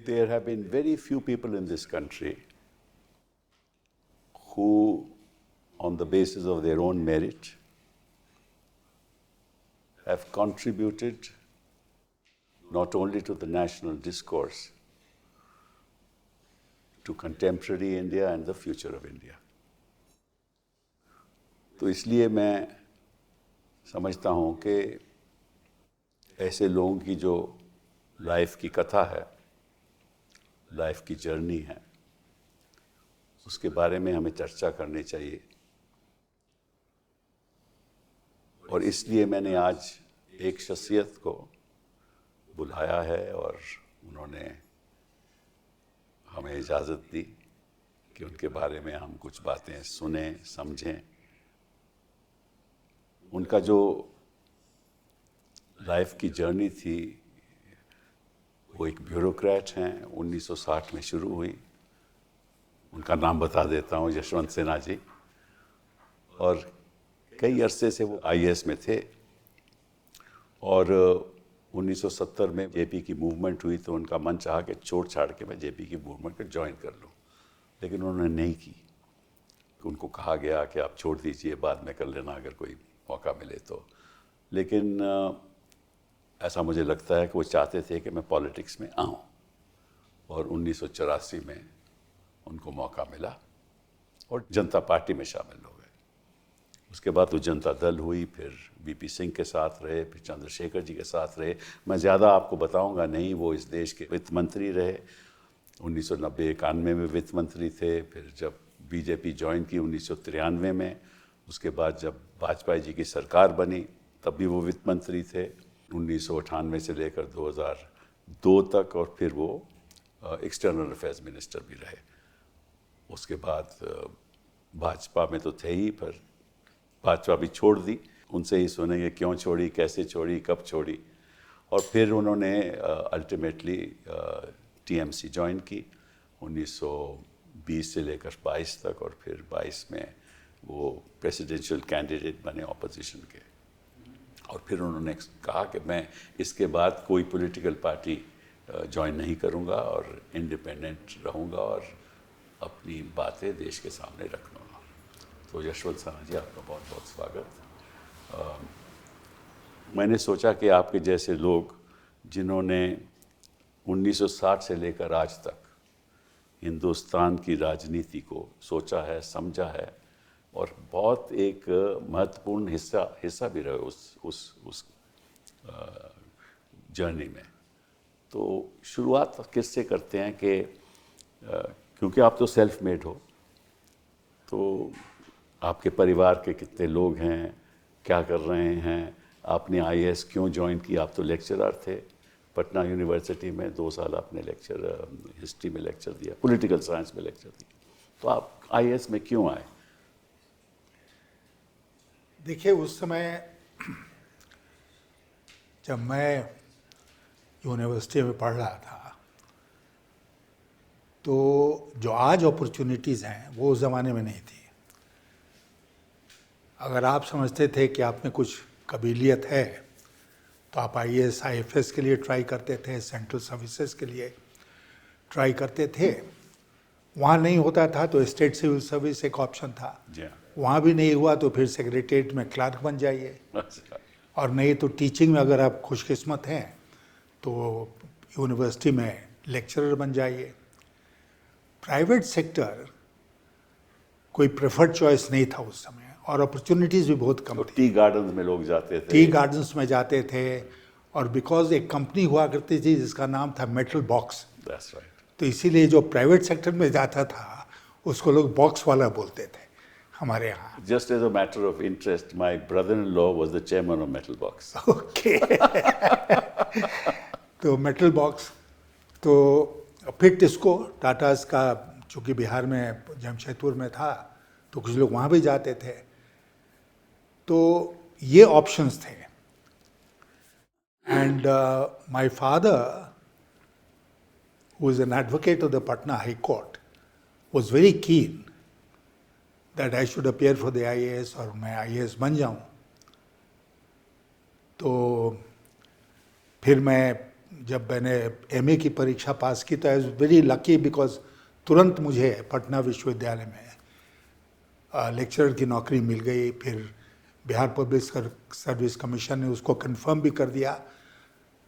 there have been very few people in this country who, on the basis of their own merit, have contributed not only to the national discourse, to contemporary India and the future of India. तो इसलिए मैं समझता हूँ कि ऐसे लोगों की जो लाइफ की कथा है, लाइफ की जर्नी है, उसके बारे में हमें चर्चा करनी चाहिए। और इसलिए मैंने आज एक शख्सियत को बुलाया है और उन्होंने हमें इजाज़त दी कि उनके बारे में हम कुछ बातें सुनें, समझें। उनका जो लाइफ की जर्नी थी वो एक ब्यूरोक्रेट हैं, 1960 में शुरू हुई। उनका नाम बता देता हूँ, यशवंत सिन्हा जी। और कई अरसे से वो आईएएस में थे और 1970 में जेपी की मूवमेंट हुई तो उनका मन चाहा कि छोड़ छाड़ के मैं जेपी की मूवमेंट को ज्वाइन कर लूँ, लेकिन उन्होंने नहीं की। उनको कहा गया कि आप छोड़ दीजिए, बाद में कर लेना अगर कोई मौका मिले तो। लेकिन ऐसा मुझे लगता है कि वो चाहते थे कि मैं पॉलिटिक्स में आऊँ और 1984 में उनको मौका मिला और जनता पार्टी में शामिल हो गए। उसके बाद तो जनता दल हुई, फिर वीपी सिंह के साथ रहे, फिर चंद्रशेखर जी के साथ रहे। मैं ज़्यादा आपको बताऊंगा नहीं, वो इस देश के वित्त मंत्री रहे, 1990-91 में वित्त मंत्री थे। फिर जब बीजेपी ज्वाइन की 1993 में, उसके बाद जब वाजपेयी जी की सरकार बनी तब भी वो वित्त मंत्री थे 1998 से लेकर 2002 तक, और फिर वो एक्सटर्नल अफेयर्स मिनिस्टर भी रहे। उसके बाद भाजपा में तो थे ही, पर भाजपा भी छोड़ दी। उनसे ही सुनेंगे क्यों छोड़ी, कैसे छोड़ी, कब छोड़ी। और फिर उन्होंने अल्टीमेटली टीएमसी ज्वाइन की 1920 से लेकर 22 तक, और फिर 22 में वो प्रेसिडेंशियल कैंडिडेट बने ऑपोजिशन के। और फिर उन्होंने कहा कि मैं इसके बाद कोई पॉलिटिकल पार्टी ज्वाइन नहीं करूंगा और इंडिपेंडेंट रहूंगा और अपनी बातें देश के सामने रखूंगा। तो यशवंत सिन्हा जी, आपका बहुत बहुत स्वागत। मैंने सोचा कि आपके जैसे लोग जिन्होंने 1960 से लेकर आज तक हिंदुस्तान की राजनीति को सोचा है, समझा है और बहुत एक महत्वपूर्ण हिस्सा भी रहे उस जर्नी में। तो शुरुआत किससे करते हैं कि क्योंकि आप तो सेल्फ मेड हो, तो आपके परिवार के कितने लोग हैं, क्या कर रहे हैं, आपने आईएएस क्यों ज्वाइन की? आप तो लेक्चरर थे पटना यूनिवर्सिटी में, 2 साल आपने हिस्ट्री में लेक्चर दिया, पॉलिटिकल साइंस में लेक्चर दिया, तो आप आईएएस में क्यों आए? देखिए, उस समय जब मैं यूनिवर्सिटी में पढ़ रहा था तो जो आज अपॉर्चुनिटीज़ हैं वो उस ज़माने में नहीं थी। अगर आप समझते थे कि आप में कुछ काबिलियत है तो आप आईएएस आईएफएस के लिए ट्राई करते थे, सेंट्रल सर्विसेज के लिए ट्राई करते थे। वहाँ नहीं होता था तो स्टेट सिविल सर्विस एक ऑप्शन था। वहाँ भी नहीं हुआ तो फिर सेक्रेटेरिएट में क्लर्क बन जाइए, और नहीं तो टीचिंग में अगर आप खुशकिस्मत हैं तो यूनिवर्सिटी में लेक्चरर बन जाइए। प्राइवेट सेक्टर कोई प्रेफर्ड चॉइस नहीं था उस समय, और अपॉर्चुनिटीज़ भी बहुत कम थी। टी गार्डन्स में लोग जाते थे, टी गार्डन्स में जाते थे, और बिकॉज एक कंपनी हुआ करती थी जिसका नाम था मेटल बॉक्स, तो इसीलिए जो प्राइवेट सेक्टर में जाता था उसको लोग बॉक्स वाला बोलते थे हमारे यहाँ। Just as a matter of interest, my brother-in-law was the chairman of Metal Box. Okay. तो मेटल बॉक्स, तो फिर टिस्को टाटास का, चूँकि बिहार में जमशेदपुर में था तो कुछ लोग वहाँ भी जाते थे। तो ये ऑप्शंस थे। And my father, who is an advocate of the Patna High Court, was very keen that I should appear for the IAS और मैं IAS बन जाऊँ। तो फिर मैं जब मैंने एमए की परीक्षा पास की तो I was very lucky because तुरंत मुझे पटना विश्वविद्यालय में लेक्चरर की नौकरी मिल गई। फिर बिहार पब्लिक सर्विस कमीशन ने उसको कंफर्म भी कर दिया।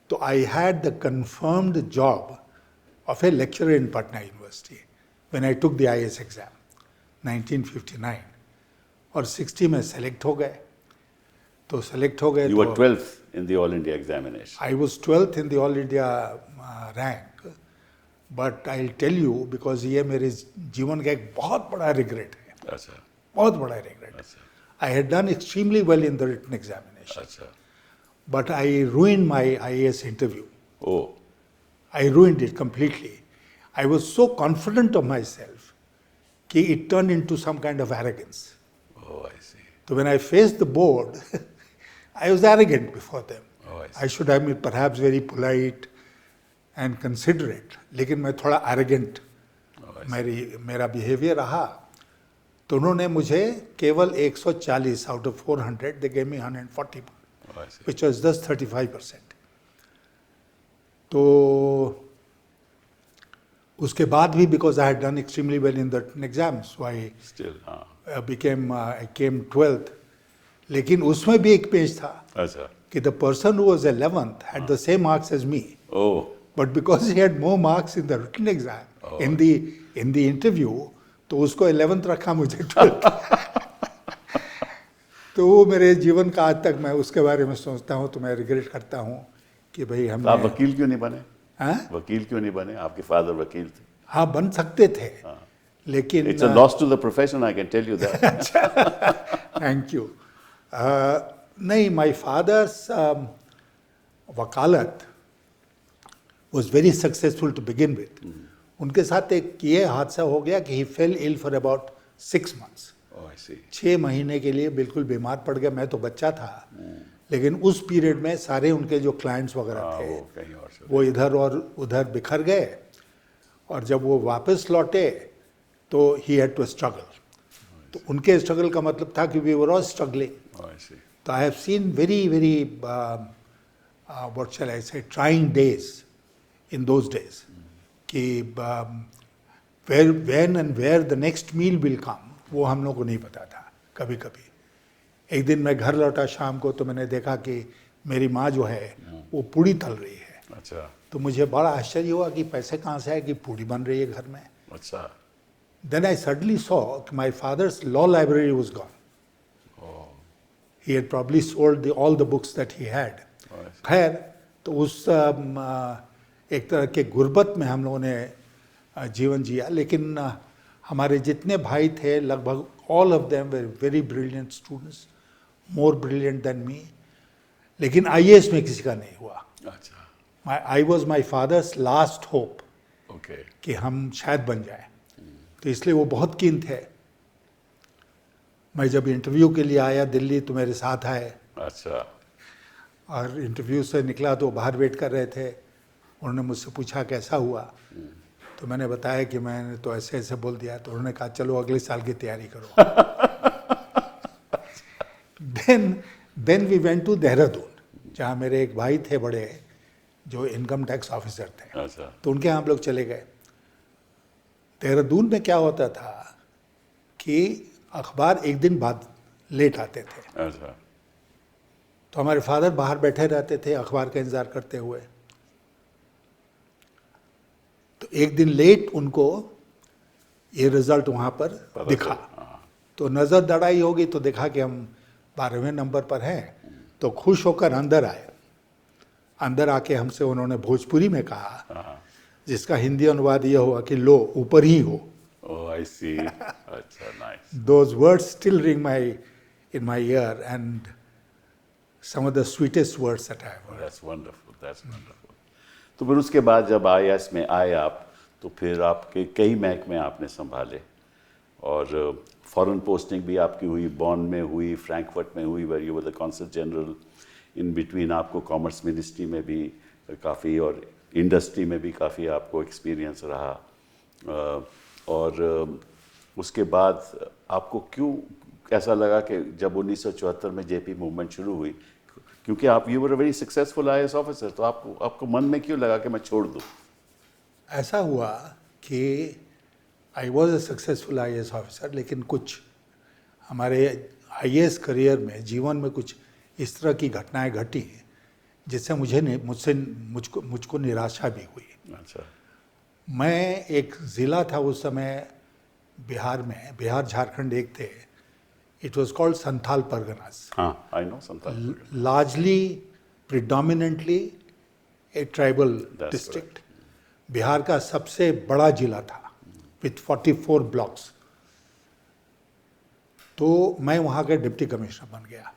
तो I had the confirmed job of A lecturer in Patna university when I took the IAS exam 1959 और 60 में सेलेक्ट हो गए। तो सेलेक्ट हो गए You were 12th in the All India examination. I was 12th in the All India rank, but I'll tell you because ये मेरे जीवन का एक बहुत बड़ा regret है, अच्छा बहुत बड़ा regret। अच्छा I had done extremely well in the written examination, अच्छा but I ruined my IAS interview. Oh, I ruined it completely. I was so confident of myself कि it turned into some kind of arrogance. oh, I see. So when I faced the board, I was arrogant before them. Oh, I see. I should have been perhaps very polite and considerate, लेकिन मैं थोड़ा arrogant Oh, I see. मेरा behavior रहा। तो उन्होंने मुझे केवल 140 out of 400, they gave me 140, Oh, I see. which was just 35%. तो उसके बाद भी because I had done extremely well in the written exam, so I Still, हाँ I came 12th. लेकिन उसमें भी एक पेज था अच्छा कि the person who was 11th had the same marks as me, Oh, but because he had more marks in the written exam, in the interview, तो उसको 11th रखा, मुझे 12th। तो वो मेरे जीवन का आज तक मैं उसके बारे में सोचता हूँ तो मैं रिग्रेट करता हूँ कि भाई तो आप हमने वकील क्यों नहीं बने? हाँ वकील क्यों नहीं बने? आपके फादर वकील थे। हाँ बन सकते थे, लेकिन It's a loss to the profession, I can tell you that. Thank you. नहीं, माय फादर्स वकालत was very successful to begin with. उनके साथ एक ये हादसा हो गया कि he fell ill for about 6 months. Oh, I see. 6 महीने के लिए बिल्कुल बीमार पड़ गया। मैं तो बच्चा था, लेकिन उस पीरियड में सारे उनके जो क्लाइंट्स वगैरह हाँ, थे वो कहीं और से। वो इधर और उधर बिखर गए, और जब वो वापस लौटे तो ही हैड टू स्ट्रगल। तो उनके स्ट्रगल का मतलब था कि we were all struggling. Oh, I see. So I have seen very what shall I say, trying days in those days. कि when and where the next meal will come, वो हम लोग को नहीं पता था कभी कभी। एक दिन मैं घर लौटा शाम को तो मैंने देखा कि मेरी माँ जो है वो पूड़ी तल रही है। अच्छा तो मुझे बड़ा आश्चर्य हुआ कि पैसे कहाँ से आए कि पूड़ी बन रही है घर में। अच्छा Then I suddenly saw my father's law library was gone. He had probably sold all the books that he had. खैर, तो उस एक तरह के गुर्बत में हम लोगों ने जीवन जिया, लेकिन हमारे जितने भाई थे लगभग all of them were very brilliant students, more brilliant than me. लेकिन IAS में किसी का नहीं हुआ। अच्छा I was my father's last hope Okay. कि हम शायद बन जाए, तो इसलिए वो बहुत कीन थे। मैं जब इंटरव्यू के लिए आया दिल्ली तो मेरे साथ आए, अच्छा और इंटरव्यू से निकला तो बाहर वेट कर रहे थे। उन्होंने मुझसे पूछा कैसा हुआ, तो मैंने बताया कि मैंने तो ऐसे ऐसे बोल दिया। तो उन्होंने कहा चलो अगले साल की तैयारी करो। Then we went to Dehradun, जहाँ मेरे एक भाई थे बड़े जो इनकम टैक्स ऑफिसर थे, अच्छा तो उनके यहाँ हम लोग चले गए। देहरादून में क्या होता था कि अखबार एक दिन बाद लेट आते थे, अच्छा तो हमारे फादर बाहर बैठे रहते थे अखबार का इंतजार करते हुए। तो एक दिन लेट उनको ये रिजल्ट वहाँ पर दिखा, तो नज़र दड़ाई होगी तो देखा कि हम 12वें नंबर पर हैं, तो खुश होकर अंदर आए। अंदर आके हमसे उन्होंने भोजपुरी में कहा, जिसका हिंदी अनुवाद ये हुआ कि लो ऊपर ही हो। Oh, I see. अच्छा nice. Those words still ring in my ear, and some of the sweetest words that I have heard. That's wonderful. That's wonderful. तो फिर उसके बाद जब IAS में आए आप, तो फिर आपके कई महकमे आपने संभाले, और फॉरेन पोस्टिंग भी आपकी हुई, बॉन में हुई, फ्रैंकफर्ट में हुई, where you were the consul general. In between आपको कॉमर्स मिनिस्ट्री में भी काफ़ी और इंडस्ट्री में भी काफ़ी आपको एक्सपीरियंस रहा। और उसके बाद आपको क्यों ऐसा लगा कि जब 1974 में जेपी मूवमेंट शुरू हुई, क्योंकि आप you were a very successful IAS officer, तो आपको मन में क्यों लगा कि मैं छोड़ दूं? ऐसा हुआ कि I was a successful IAS officer, लेकिन कुछ हमारे आईएएस करियर में, जीवन में कुछ इस तरह की घटनाएं घटी जिससे मुझको निराशा भी हुई। अच्छा। मैं एक ज़िला था उस समय बिहार में, बिहार झारखंड एक थे, it was called Santhal Parganas, हाँ, I know Santhal. Largely predominantly a tribal That's district. Bihar का सबसे बड़ा जिला था विथ 44 ब्लॉक्स। तो मैं वहाँ का डिप्टी कमिश्नर बन गया।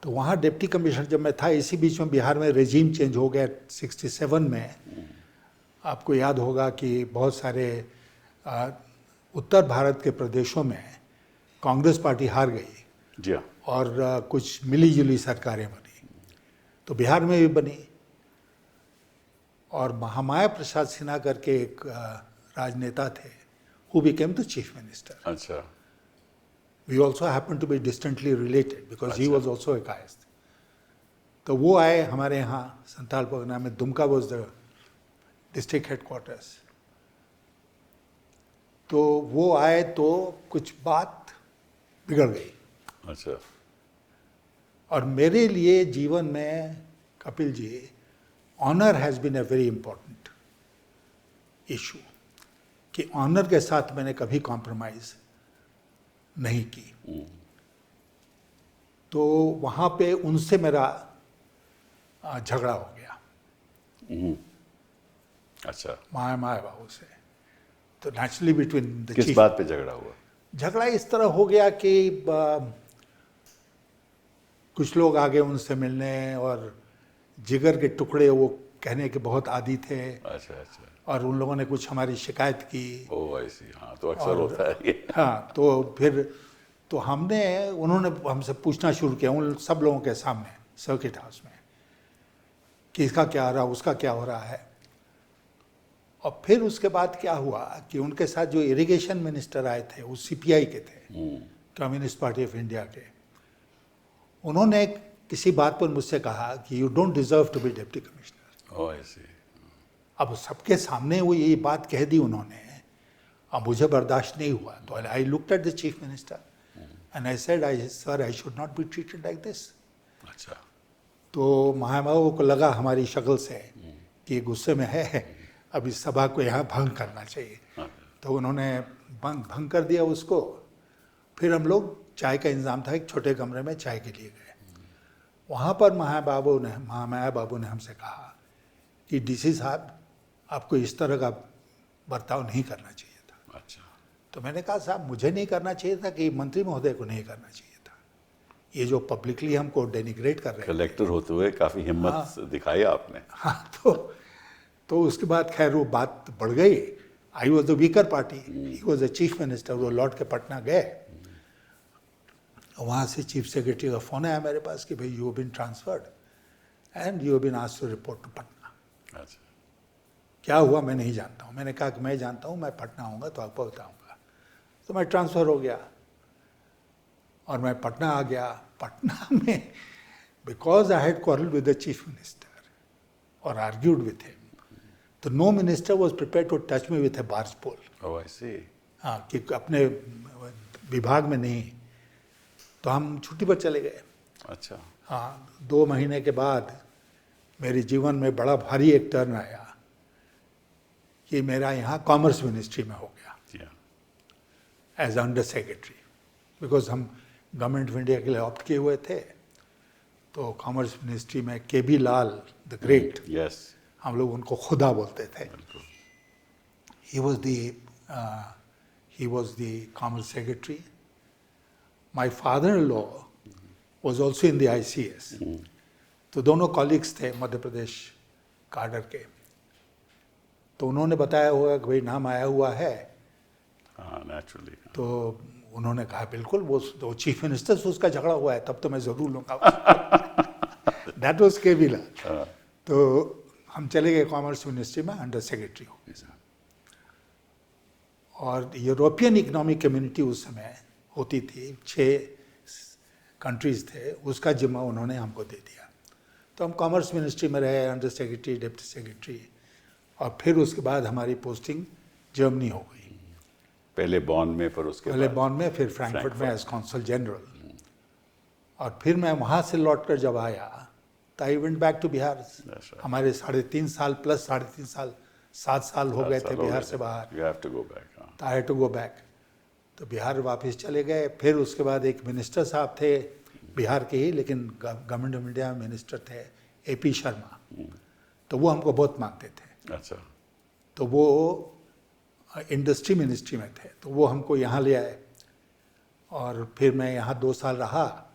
तो वहाँ डिप्टी कमिश्नर जब मैं था, इसी बीच में बिहार में रेजीम चेंज हो गया 67 में। आपको याद होगा कि बहुत सारे उत्तर भारत के प्रदेशों में कांग्रेस पार्टी हार गई जी हाँ। और कुछ मिली जुली सरकारें बनी, तो बिहार में भी बनी। और महामाया प्रसाद सिन्हा करके एक राजनेता थे, who became the chief minister. अच्छा। We also happen to be distantly related because he अच्छा। was also a Kayastha. तो वो आए हमारे यहाँ संथाल परगना में, Dumka was the district headquarters। तो वो आए तो कुछ बात बिगड़ गई। अच्छा। और मेरे लिए जीवन में Kapil ji, honour has been a very important issue, कि ऑनर के साथ मैंने कभी कॉम्प्रोमाइज़ नहीं की। तो वहाँ पे उनसे मेरा झगड़ा हो गया, अच्छा। माया बाबू से। तो नेचुरली बिटवीन द किस चीफ, बात पे झगड़ा हुआ? झगड़ा इस तरह हो गया कि कुछ लोग आगे उनसे मिलने, और जिगर के टुकड़े वो कहने के बहुत आदी थे, अच्छा अच्छा। और उन लोगों ने कुछ हमारी शिकायत की। ओ आई सी। हाँ, तो अक्सर होता है ये। हाँ, तो फिर तो उन्होंने हमसे पूछना शुरू किया उन सब लोगों के सामने सर्किट हाउस में कि इसका क्या हो रहा है, उसका क्या हो रहा है। और फिर उसके बाद क्या हुआ कि उनके साथ जो इरिगेशन मिनिस्टर आए थे, वो सीपीआई के थे, कम्युनिस्ट पार्टी ऑफ इंडिया के। उन्होंने किसी बात पर मुझसे कहा कि you don't deserve to be deputy commissioner. Oh I see. अब सबके सामने वो ये बात कह दी उन्होंने, अब मुझे बर्दाश्त नहीं हुआ। तो I looked at the chief minister and I said, sir I should not be treated like this. अच्छा। तो महाबाबू को लगा हमारी शक्ल से कि गुस्से में है, अब इस सभा को यहाँ भंग करना चाहिए। तो उन्होंने भंग कर दिया उसको। फिर हम लोग चाय का इंतजाम था, एक छोटे कमरे में चाय के लिए गए। वहाँ पर महामाया बाबू ने हमसे कहा कि डीसी साहब, आपको इस तरह का बर्ताव नहीं करना चाहिए था। अच्छा। तो मैंने कहा, साहब मुझे नहीं करना चाहिए था कि मंत्री महोदय को नहीं करना चाहिए था? ये जो पब्लिकली हमको डेनिग्रेट कर रहे हैं। कलेक्टर होते हुए काफी हिम्मत दिखाई आपने। हाँ, तो उसके बाद खैर वो बात बढ़ गई। I was the weaker party, he was the chief minister. वो लौट के पटना गए, वहाँ से चीफ सेक्रेटरी का फ़ोन आया मेरे पास कि भाई you have been transferred and you have been asked to report to Patna. अच्छा। क्या हुआ मैं नहीं जानता हूँ। मैंने कहा कि मैं जानता हूँ, मैं पटना आऊँगा तो आपको बताऊँगा। तो मैं ट्रांसफ़र हो गया और मैं पटना आ गया। पटना में because I had quarrel with the chief minister और आर्ग्यूड विथ हिम, तो no minister was prepare to touch me with a barge pole. Oh I see. हाँ, कि अपने विभाग में नहीं। तो हम छुट्टी पर चले गए। अच्छा। हाँ, 2 महीने के बाद मेरे जीवन में बड़ा भारी एक टर्न आया कि मेरा यहाँ कॉमर्स मिनिस्ट्री में हो गया एज अंडर सेक्रेटरी, बिकॉज हम गवर्नमेंट ऑफ इंडिया के लिए ऑप्ट किए हुए थे। तो कॉमर्स मिनिस्ट्री में केबी लाल द ग्रेट, यस, हम लोग उनको खुदा बोलते थे। He was the commerce secretary. My father in law was also in the ICS। तो दोनों कॉलीग्स थे मध्य प्रदेश काडर के। तो उन्होंने बताया होगा कि भाई नाम आया हुआ है। हाँ, नेचुरली। तो उन्होंने कहा बिल्कुल, वो चीफ मिनिस्टर से उसका झगड़ा हुआ है, तब तो मैं ज़रूर लूँगा। दैट वॉज केबी लाल। तो हम चले गए कॉमर्स मिनिस्ट्री में अंडर सेक्रेटरी हो गए साहब। और यूरोपियन इकोनॉमिक कम्युनिटी उस समय होती थी, कंट्रीज़ थे उसका जिम्मा उन्होंने हमको दे दिया। तो हम कॉमर्स मिनिस्ट्री में रहे, अंडर सेक्रेटरी, डिप्टी सेक्रेटरी, और फिर उसके बाद हमारी पोस्टिंग जर्मनी हो गई। पहले बॉन में, पर उसके पहले बाद बॉन में, फिर फ्रैंकफर्ट में एज कॉन्सल जनरल। और फिर मैं वहाँ से लौटकर जब आया तो I went back to Bihar. right. हमारे 3.5 साल प्लस 3.5 साल 7 साल हो गए थे बिहार से बाहर। You have to go back. तो I had to go back. तो बिहार वापस चले गए। फिर उसके बाद एक मिनिस्टर साहब थे बिहार के ही, लेकिन गवर्नमेंट ऑफ इंडिया में मिनिस्टर थे, AP शर्मा। तो वो हमको बहुत मानते थे। अच्छा। तो वो इंडस्ट्री मिनिस्ट्री में थे, तो वो हमको यहाँ ले आए और फिर मैं यहाँ 2 साल रहा।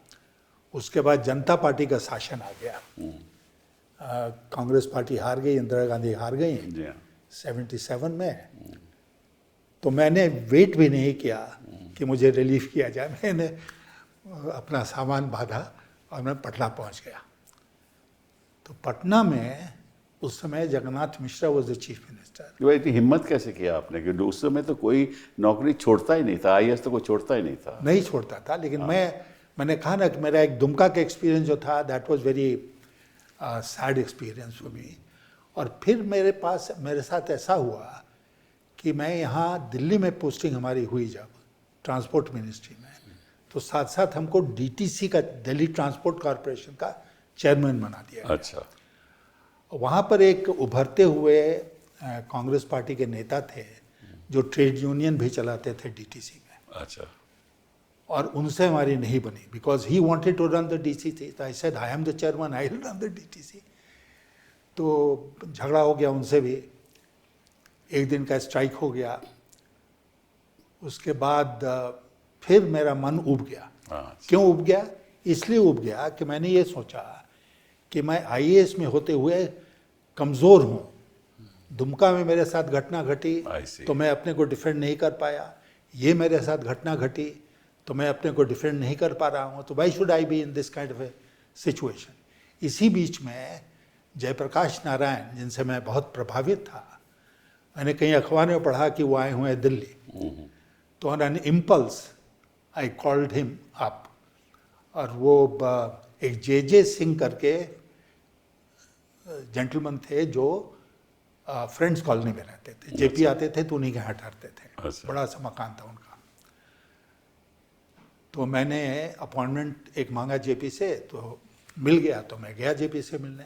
उसके बाद जनता पार्टी का शासन आ गया। कांग्रेस पार्टी हार गई, इंदिरा गांधी हार गई जी हाँ। 77 में। तो मैंने वेट भी नहीं किया कि मुझे रिलीफ किया जाए। मैंने अपना सामान बांधा और मैं पटना पहुंच गया। तो पटना में उस समय Jagannath Mishra was the chief minister. तो इतनी हिम्मत कैसे किया आपने, कि उस समय तो कोई नौकरी छोड़ता ही नहीं था, IAS तो कोई छोड़ता ही नहीं था। नहीं छोड़ता था, लेकिन मैंने कहा ना कि मेरा एक दुमका का एक्सपीरियंस जो था, that was very sad experience for me. और फिर मेरे साथ ऐसा हुआ कि मैं यहाँ दिल्ली में पोस्टिंग हमारी हुई जब ट्रांसपोर्ट मिनिस्ट्री में, तो साथ साथ हमको DTC का, दिल्ली ट्रांसपोर्ट कॉरपोरेशन का चेयरमैन बना दिया गया। अच्छा। वहाँ पर एक उभरते हुए कांग्रेस पार्टी के नेता थे जो ट्रेड यूनियन भी चलाते थे DTC में। अच्छा। और उनसे हमारी नहीं बनी, because he wanted to run the DTC। तो I said I am the chairman, I will run the DTC। तो झगड़ा हो गया उनसे भी, एक दिन का स्ट्राइक हो गया। उसके बाद फिर मेरा मन उब गया। क्यों उब गया? इसलिए उब गया कि मैंने ये सोचा कि मैं IAS में होते हुए कमज़ोर हूँ। दुमका में मेरे साथ घटना घटी तो मैं अपने को डिफेंड नहीं कर पाया, ये मेरे साथ घटना घटी तो मैं अपने को डिफेंड नहीं कर पा रहा हूँ। तो why should I be in this kind of A situation. इसी बीच में जयप्रकाश नारायण, जिनसे मैं बहुत प्रभावित था, मैंने कहीं अखबार में पढ़ा कि वो आए हुए हैं दिल्ली। तो on an impulse I called him up. और वो एक JJ सिंह करके जेंटलमैन थे जो फ्रेंड्स कॉलोनी में रहते थे। JP आते थे तो उन्हीं के यहाँ ठहरते थे। अच्छा। बड़ा सा मकान था उनका। तो मैंने अपॉइंटमेंट एक मांगा JP से, तो मिल गया। तो मैं गया JP से मिलने।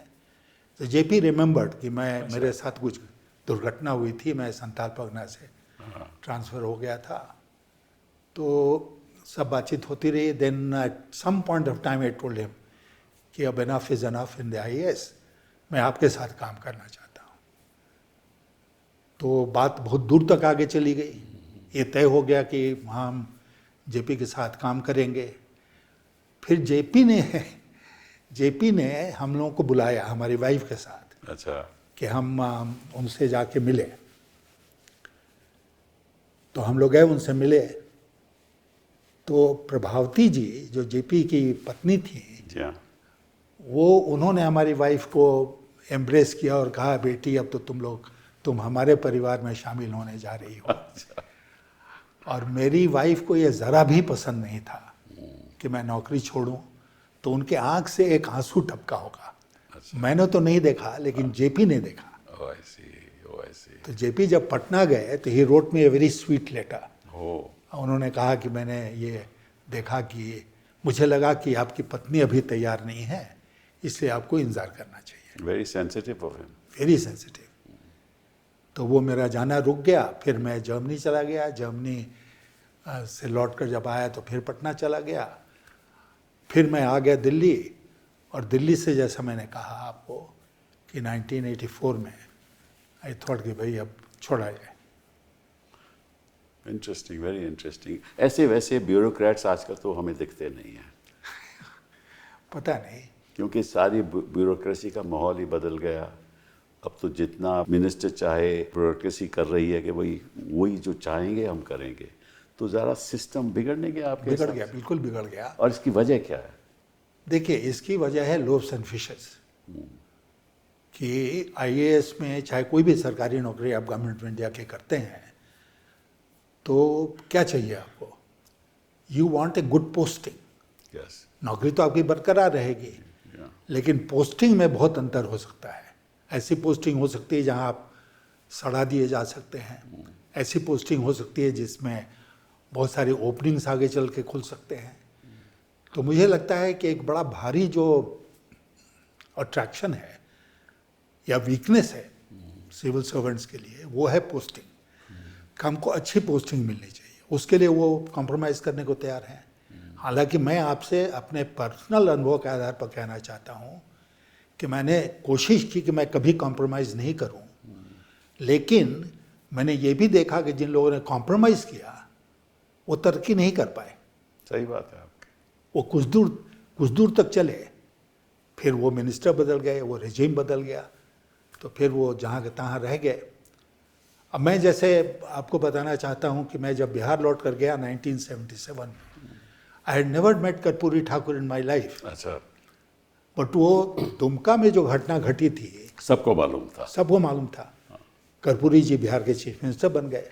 तो JP रिमेंबर्ड कि मेरे साथ कुछ दुर्घटना हुई थी, मैं संथाल परगना से ट्रांसफ़र हो गया था। तो सब बातचीत होती रही। Then at some point of time I told him कि अब enough is enough in the IAS, मैं आपके साथ काम करना चाहता हूँ। तो बात बहुत दूर तक आगे चली गई। ये तय हो गया कि हम JP के साथ काम करेंगे। फिर JP ने हम लोगों को बुलाया हमारी वाइफ के साथ। अच्छा। कि हम उनसे जाके मिले। तो हम लोग गए, उनसे मिले। तो प्रभावती जी जो JP की पत्नी थी, जी हाँ। वो उन्होंने हमारी वाइफ को एम्ब्रेस किया और कहा, बेटी अब तो तुम हमारे परिवार में शामिल होने जा रही हो। अच्छा। और मेरी वाइफ को ये ज़रा भी पसंद नहीं था कि मैं नौकरी छोड़ूं। तो उनके आंख से एक आंसू टपका होगा। अच्छा। मैंने तो नहीं देखा, लेकिन JP ने देखा। Oh, I see. तो JP जब पटना गए तो he wrote me a very sweet letter. उन्होंने कहा कि मैंने ये देखा कि मुझे लगा कि आपकी पत्नी अभी तैयार नहीं है, इसलिए आपको इंतजार करना चाहिए। Very sensitive of him. Very sensitive. तो वो मेरा जाना रुक गया। फिर मैं जर्मनी चला गया। जर्मनी से लौटकर जब आया तो फिर पटना चला गया। फिर मैं आ गया दिल्ली। और दिल्ली से, जैसा मैंने कहा आपको, कि 1984 में आई थॉट कि भाई अब छोड़ा जाए। Interesting, very interesting. ऐसे वैसे ब्यूरोक्रेट्स आजकल तो हमें दिखते नहीं हैं। पता नहीं, क्योंकि सारी ब्यूरोक्रेसी का माहौल ही बदल गया। अब तो जितना मिनिस्टर चाहे ब्यूरोक्रेसी कर रही है कि वही जो चाहेंगे हम करेंगे। तो ज़रा सिस्टम बिगड़ने के आपके बिगड़ गया, बिल्कुल बिगड़ गया। और इसकी वजह क्या है? देखिए, इसकी वजह है लोव्स एंड फिशेस। कि IAS में चाहे कोई भी सरकारी नौकरी आप गवर्नमेंट ऑफ इंडिया के करते हैं, तो क्या चाहिए आपको? You want a good posting. Yes. नौकरी तो आपकी बरकरार रहेगी, लेकिन पोस्टिंग में बहुत अंतर हो सकता है। ऐसी पोस्टिंग हो सकती है जहां आप सड़ा दिए जा सकते हैं, ऐसी पोस्टिंग हो सकती है जिसमें बहुत सारी ओपनिंग्स आगे चल के खुल सकते हैं। तो मुझे लगता है कि एक बड़ा भारी जो अट्रैक्शन है या वीकनेस है सिविल सर्वेंट्स के लिए, वो है पोस्टिंग। हमको अच्छी पोस्टिंग मिलनी चाहिए, उसके लिए वो कॉम्प्रोमाइज़ करने को तैयार हैं। हालांकि मैं आपसे अपने पर्सनल अनुभव के आधार पर कहना चाहता हूँ कि मैंने कोशिश की कि मैं कभी कॉम्प्रोमाइज़ नहीं करूँ, लेकिन मैंने ये भी देखा कि जिन लोगों ने कॉम्प्रोमाइज़ किया वो तरक्की नहीं कर पाए। सही बात है आपकी। वो कुछ दूर तक चले, फिर वो मिनिस्टर बदल गए, वो रेजिम बदल गया, तो फिर वो जहाँ के तहाँ रह गए। अब मैं जैसे आपको बताना चाहता हूँ कि मैं जब बिहार लौट कर गया 1977 में, I had never met Karpoori Thakur in my life. अच्छा, बट वो दुमका में जो घटना घटी थी सबको मालूम था। सबको मालूम था। कर्पूरी जी बिहार के चीफ मिनिस्टर बन गए।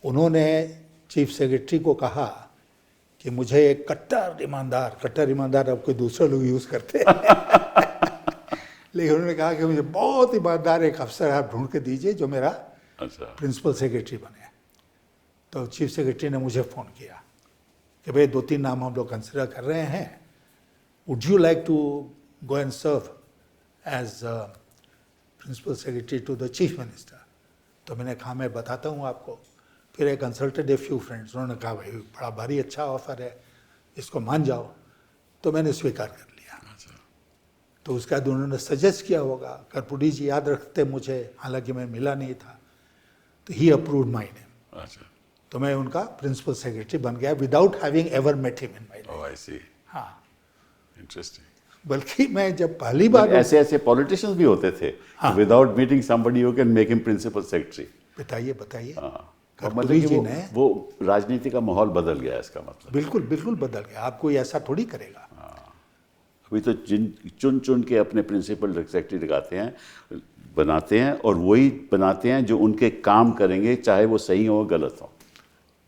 उन्होंने चीफ सेक्रेटरी को कहा कि मुझे एक कट्टर ईमानदार अब कोई दूसरे लोग यूज़ करते हैं लेकिन उन्होंने कहा कि मुझे बहुत ईमानदार एक अफसर आप ढूंढ के दीजिए जो मेरा अच्छा, प्रिंसिपल सेक्रेटरी बने। तो चीफ सेक्रेटरी ने मुझे फ़ोन किया कि भाई 2-3 नाम हम लोग कंसिडर कर रहे हैं, would you like to go and serve as principal secretary to the chief minister. तो मैंने कहा मैं बताता हूँ आपको। फिर I consulted a few friends, उन्होंने कहा भाई बड़ा भारी अच्छा ऑफर है, इसको मान जाओ। तो मैंने स्वीकार कर लिया। तो उसके बाद उन्होंने सजेस्ट किया होगा, कर्पूरी जी याद रखते मुझे, हालांकि मैं मिला नहीं था, तो ही अप्रूव्ड माई नेम। अच्छा, तो मैं उनका प्रिंसिपल सेक्रेटरी बन गया without having ever met him in my life. Oh I see, हाँ, इंटरेस्टिंग। बल्कि मैं जब पहली बार ऐसे पॉलिटिशियंस भी होते थे, without meeting somebody you can make him principal secretary. बताइए हाँ, कर्पूरी मतलब कि जी ने वो राजनीति का माहौल बदल गया, इसका मतलब। बिल्कुल बदल गया। आप कोई ऐसा थोड़ी करेगा। अभी तो चुन के अपने प्रिंसिपल सेक्रेटरी लगाते हैं, बनाते हैं, और वही बनाते हैं जो उनके काम करेंगे, चाहे वो सही हो गलत हो।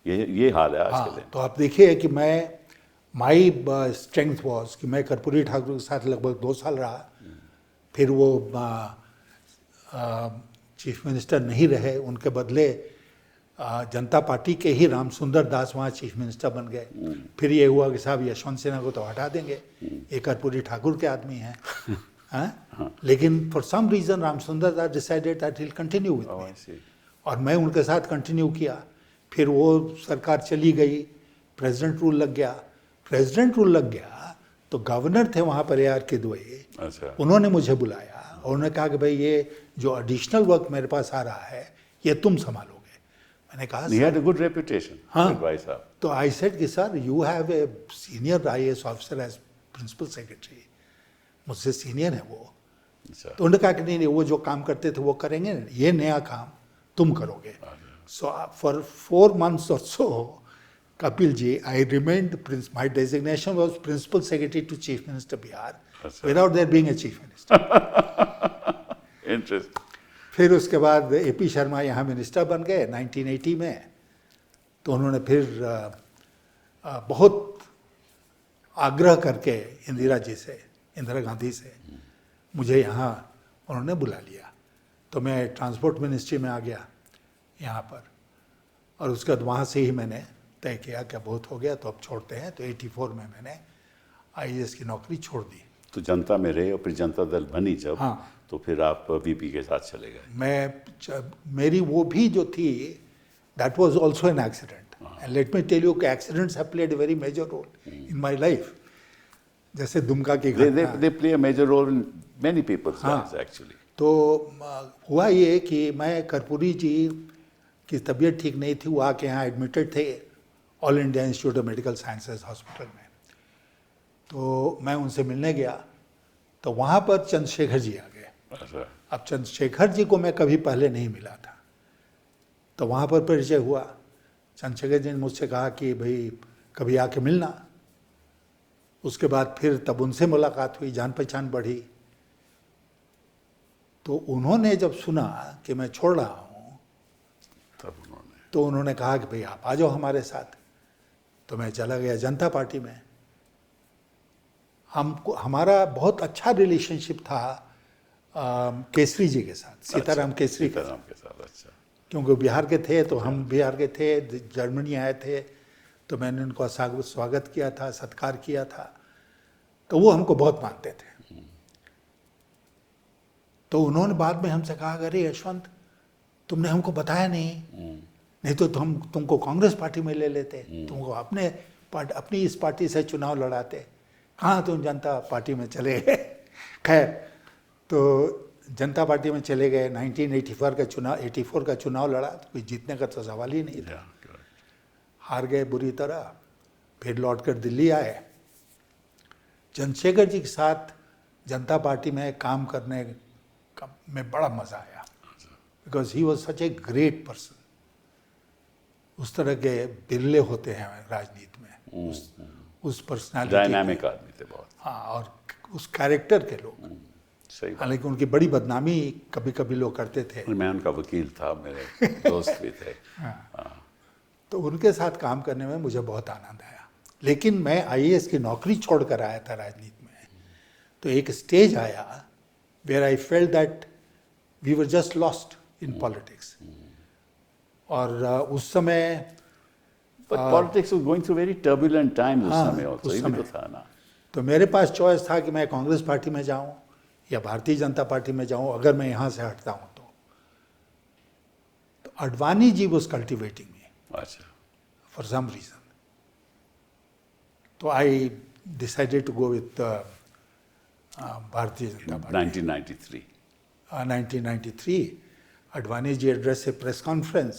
ये हाल है आज के दिन। तो आप देखिए कि मैं माई स्ट्रेंथ वॉज कि मैं कर्पूरी ठाकुर के साथ लगभग 2 साल रहा। फिर वो चीफ मिनिस्टर नहीं रहे, उनके बदले जनता पार्टी के ही राम सुंदर दास वहाँ चीफ मिनिस्टर बन गए। फिर ये हुआ कि साहब यशवंत सिन्हा को तो हटा देंगे, ये कर्पूरी ठाकुर के आदमी हैं हाँ? लेकिन for some reason Ram Sundar Das decided that he'll continue with me, और मैं उनके साथ कंटिन्यू किया। फिर वो सरकार चली गई, प्रेसिडेंट रूल लग गया तो गवर्नर थे वहाँ पर AR किदवई। अच्छा, उन्होंने मुझे बुलाया और उन्होंने कहा कि भाई ये जो एडिशनल वर्क मेरे पास आ रहा है ये तुम संभालोगे। मैंने कहा he had a good reputation, हाँ। भाई साहब। तो आई सेड कि sir you have a senior IAS officer as principal secretary, मुझसे सीनियर है वो। अच्छा, तो उन्होंने कहा कि नहीं वो जो काम करते थे वो करेंगे, ये नया काम तुम करोगे। So for 4 months or so, Kapil ji, I remained, my designation was Principal Secretary to Chief Minister Bihar, without there being a Chief Minister. Interest. फिर उसके बाद AP शर्मा यहाँ मिनिस्टर बन गए 1980 में। तो उन्होंने फिर बहुत आग्रह करके इंदिरा गांधी से मुझे यहाँ उन्होंने बुला लिया। तो मैं ट्रांसपोर्ट मिनिस्ट्री में आ गया यहाँ पर, और उसके बाद वहाँ से ही मैंने तय किया कि बहुत हो गया तो अब छोड़ते हैं। तो 84 में मैंने IAS की नौकरी छोड़ दी। तो जनता में रहे और फिर जनता दल बनी जब, हाँ। तो फिर आप VP के साथ चले गए। मेरी वो भी जो थी, that was also an accident. And let me tell you कि accidents have played a very major role in my life. जैसे दुमका की घटना, they play a major role in many people's lives actually. तो हुआ ये कि मैं कर्पूरी जी की तबीयत ठीक नहीं थी, वो आके यहाँ एडमिटेड थे all India institute of medical sciences hospital में। तो मैं उनसे मिलने गया तो वहाँ पर चंद्रशेखर जी आ गए। अच्छा, अब चंद्रशेखर जी को मैं कभी पहले नहीं मिला था, तो वहाँ पर परिचय हुआ। चंद्रशेखर जी ने मुझसे कहा कि भाई कभी आके मिलना। उसके बाद फिर तब उनसे मुलाकात हुई, जान पहचान बढ़ी। तो उन्होंने जब सुना कि मैं छोड़ रहा हूँ तो उन्होंने कहा कि भाई आप आ जाओ हमारे साथ। तो मैं चला गया जनता पार्टी में। हमको हमारा बहुत अच्छा रिलेशनशिप था केसरी जी के साथ, सीताराम केसरी के साथ, सीताराम के साथ। अच्छा, क्योंकि बिहार के थे तो हम बिहार के थे, जर्मनी आए थे तो मैंने उनको स्वागत किया था, सत्कार किया था, तो वो हमको बहुत मानते थे। तो उन्होंने बाद में हमसे कहा, अरे यशवंत तुमने हमको बताया नहीं तो तुमको कांग्रेस पार्टी में ले लेते, तुमको अपनी इस पार्टी से चुनाव लड़ाते, कहाँ तुम जनता पार्टी में चले गए। खैर, तो जनता पार्टी में चले गए, 1984 का चुनाव लड़ा, तो कोई जीतने का तो सवाल ही नहीं था, हार गए बुरी तरह। फिर लौट कर दिल्ली आए, चंद्रशेखर जी के साथ जनता पार्टी में काम करने में बड़ा मजा आया, because he was such a great person. उस तरह के बिरले होते हैं राजनीति में, उस पर्सनालिटी, डायनामिक आदमी थे बहुत। हाँ, और उस कैरेक्टर के लोग। सही बात। हालांकि उनकी बड़ी बदनामी कभी कभी लोग करते थे। मैं उनका वकील था, मेरे दोस्त भी थे। तो उनके साथ काम करने में मुझे बहुत आनंद आया। लेकिन मैं आईएएस की नौकरी छोड़कर आया था राजनीति में, तो एक स्टेज आया where I felt that we were just lost in politics. और उस समय But politics was going through very turbulent times उस समय also, उस ये भी तो समय। था ना। तो मेरे पास चॉइस था कि मैं कांग्रेस पार्टी में जाऊं या भारतीय जनता पार्टी में जाऊं, अगर मैं यहाँ से हटता हूं तो अडवाणी जी वाज कल्टिवेटिंग मी अच्छा, for some reason. So I decided to go with Bharatiya Janata Party. 1993। 1993 Advani ji address a press conference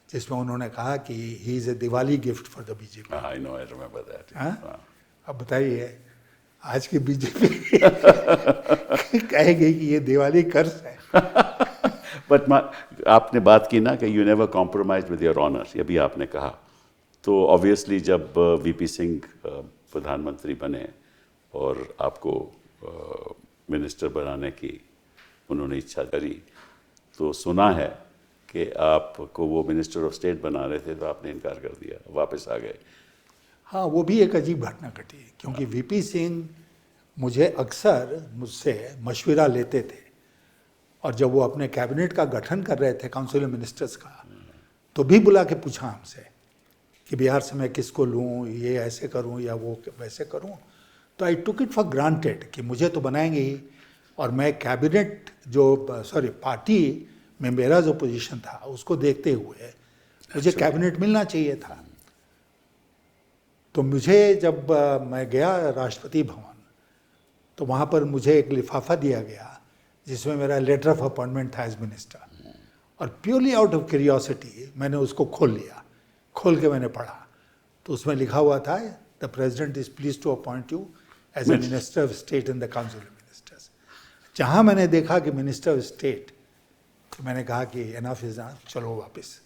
जिसमें उन्होंने कहा कि he is a Diwali gift for the BJP. I know, I remember that। अब बताइए, आज की बीजेपी कहेगी कि ये दिवाली कर्ज है। बट आपने बात की ना कि you never compromise with your honour, ये भी आपने कहा। तो ऑब्वियसली जब वीपी सिंह प्रधानमंत्री बने और आपको मिनिस्टर बनाने की उन्होंने इच्छा करी, तो सुना है कि आपको वो मिनिस्टर ऑफ स्टेट बना रहे थे, तो आपने इनकार कर दिया, वापस आ गए। हाँ, वो भी एक अजीब घटना घटी, क्योंकि वीपी सिंह मुझे अक्सर मुझसे मशवरा लेते थे, और जब वो अपने कैबिनेट का गठन कर रहे थे, काउंसिल ऑफ मिनिस्टर्स का, तो भी बुला के पूछा हमसे कि बिहार से मैं किसको लूँ, ये ऐसे करूँ या वो वैसे करूँ। तो आई टुक इट फॉर ग्रांटेड कि मुझे तो बनाएंगे ही, और मैं कैबिनेट पार्टी में मेरा जो पोजीशन था उसको देखते हुए मुझे कैबिनेट मिलना चाहिए था। तो मुझे जब मैं गया राष्ट्रपति भवन, तो वहाँ पर मुझे एक लिफाफा दिया गया जिसमें मेरा लेटर ऑफ अपॉइंटमेंट था एज मिनिस्टर, और प्योरली आउट ऑफ क्यूरियोसिटी मैंने उसको खोल लिया। खोल के मैंने पढ़ा, तो उसमें लिखा हुआ था, the president is please to appoint you as a minister of state in the council of ministers. जहाँ मैंने देखा कि मिनिस्टर ऑफ स्टेट, तो मैंने कहा कि एनफ इज एनफ, चलो वापस।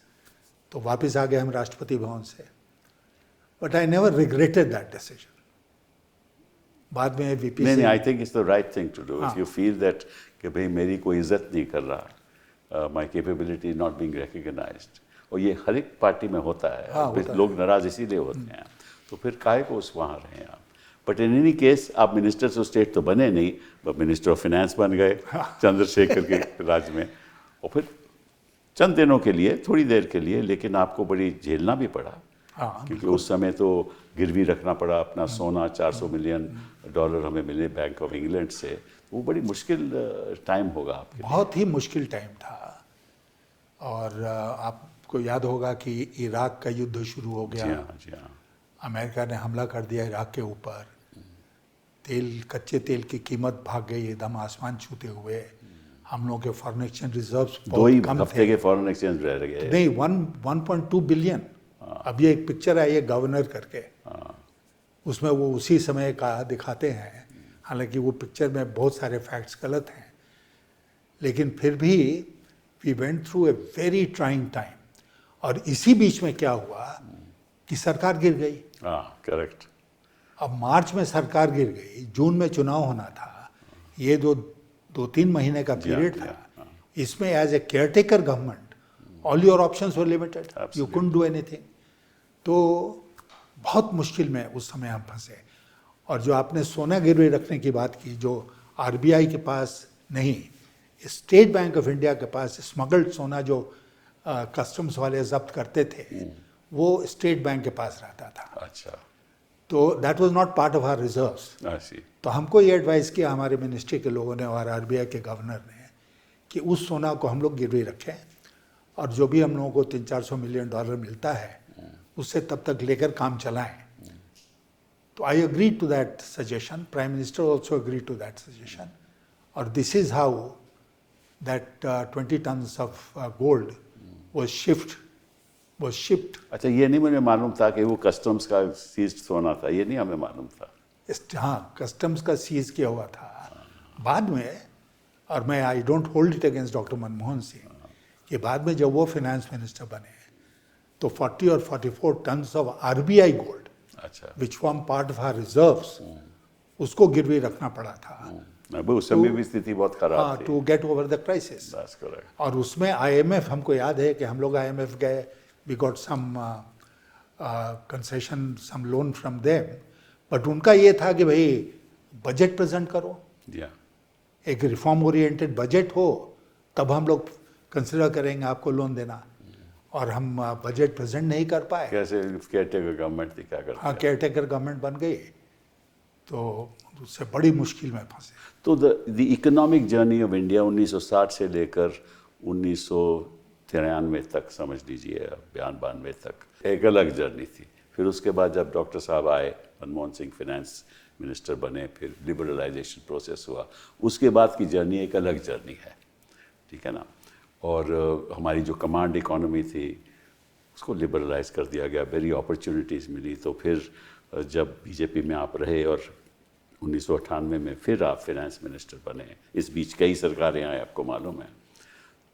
तो वापस आ गए हम राष्ट्रपति भवन से, but I never regretted that decision. बाद में वीपी नहीं, I think it's the right thing to do. If you feel that कि भाई मेरी कोई इज्जत नहीं कर रहा, my capability is not being recognised, और ये हर एक पार्टी में होता है। होता लोग नाराज इसीलिए होते हैं, तो फिर काहे को उस वहाँ रहे आप। बट इन एनी केस आप मिनिस्टर ऑफ स्टेट तो बने नहीं, मिनिस्टर ऑफ फाइनेंस बन गए चंद्रशेखर के राज में, और फिर चंद दिनों के लिए, थोड़ी देर के लिए, लेकिन आपको बड़ी झेलना भी पड़ा। क्योंकि उस समय तो गिरवी रखना पड़ा अपना सोना, 400 मिलियन डॉलर हमें मिले बैंक ऑफ इंग्लैंड से। वो बड़ी मुश्किल टाइम होगा आपके लिए। बहुत ही मुश्किल टाइम था। और आपको याद होगा कि इराक का युद्ध शुरू हो गया। जी हाँ। अमेरिका ने हमला कर दिया इराक के ऊपर, कच्चे तेल की कीमत भाग गई एकदम आसमान छूते हुए। हम लोगों के फॉरेन एक्सचेंज रिजर्व्स बहुत कम थे। 2 हफ्ते के फॉरेन एक्सचेंज रह गए। नहीं, 1.2 बिलियन। अब ये एक पिक्चर आई है गवर्नर करके, उसमें वो उसी समय का दिखाते हैं। हालांकि वो पिक्चर में बहुत सारे फैक्ट्स गलत हैं, लेकिन फिर भी we went through a very trying time. और इसी बीच में क्या हुआ कि सरकार गिर गई। करेक्ट। अब मार्च में सरकार गिर गई, जून में चुनाव होना था। ये 2-3 महीने का पीरियड था। इसमें as a caretaker government all your options were limited, you couldn't do anything. तो बहुत मुश्किल में उस समय हम फंसे। और जो आपने सोना गिरवी रखने की बात की, जो आरबीआई के पास नहीं, स्टेट बैंक ऑफ इंडिया के पास स्मगल्ड सोना जो कस्टम्स वाले जब्त करते थे, वो स्टेट बैंक के पास रहता था। अच्छा, तो that was not part of our reserves. ऐसी। तो हमको ये एडवाइस किया हमारे मिनिस्ट्री के लोगों ने और आरबीआई के गवर्नर ने कि उस सोना को हम लोग गिरवी रखें और जो भी हम लोगों को 300-400 मिलियन डॉलर मिलता है उससे तब तक लेकर काम चलाएं। तो I agree to that suggestion, prime minister also agree to that suggestion, और this is how that 20 tons of gold was shipped। अच्छा, ये नहीं मुझे मालूम था कि वो कस्टम्स का सीज्ड सोना था, ये नहीं हमें मालूम था। हाँ, कस्टम्स का सीज किया हुआ था बाद में। और मैं I don't hold it against doctor Manmohan Singh कि बाद में जब वो फाइनेंस मिनिस्टर बने तो 40 और 44 टन्स ऑफ आरबीआई गोल्ड, अच्छा, which form part of our reserves, उसको गिरवी रखना पड़ा था उस समय भी स्थिति बहुत खराब थी। To get over the crisis. That's correct. और उसमें आईएमएफ, हमको याद है कि हम लोग आईएमएफ गए, we got some concession, some loan from them, but उनका ये था कि भाई बजट प्रेजेंट करो, Yeah. एक रिफॉर्म ओरिएंटेड बजट हो, तब हम लोग कंसिडर करेंगे आपको लोन देना। और हम बजट प्रेजेंट नहीं कर पाए। कैसे केयरटेकर गवर्नमेंट थी, क्या करती हाँ, है? केयरटेकर गवर्नमेंट बन गई, तो उससे बड़ी मुश्किल में फंसे। तो the economic journey of India 1960 से लेकर 1993 तक, समझ लीजिए 92 तक, एक अलग जर्नी थी। फिर उसके बाद जब डॉक्टर साहब आए, मनमोहन सिंह फाइनेंस मिनिस्टर बने, फिर लिबरलाइजेशन प्रोसेस हुआ, उसके बाद की जर्नी एक अलग जर्नी है, ठीक है ना। और हमारी जो कमांड इकोनॉमी थी उसको लिबरलाइज कर दिया गया, वेरी अपॉर्चुनिटीज़ मिली। तो फिर जब बीजेपी में आप रहे और 1998 में फिर आप फाइनेंस मिनिस्टर बने, इस बीच कई सरकारें आए, आपको मालूम है।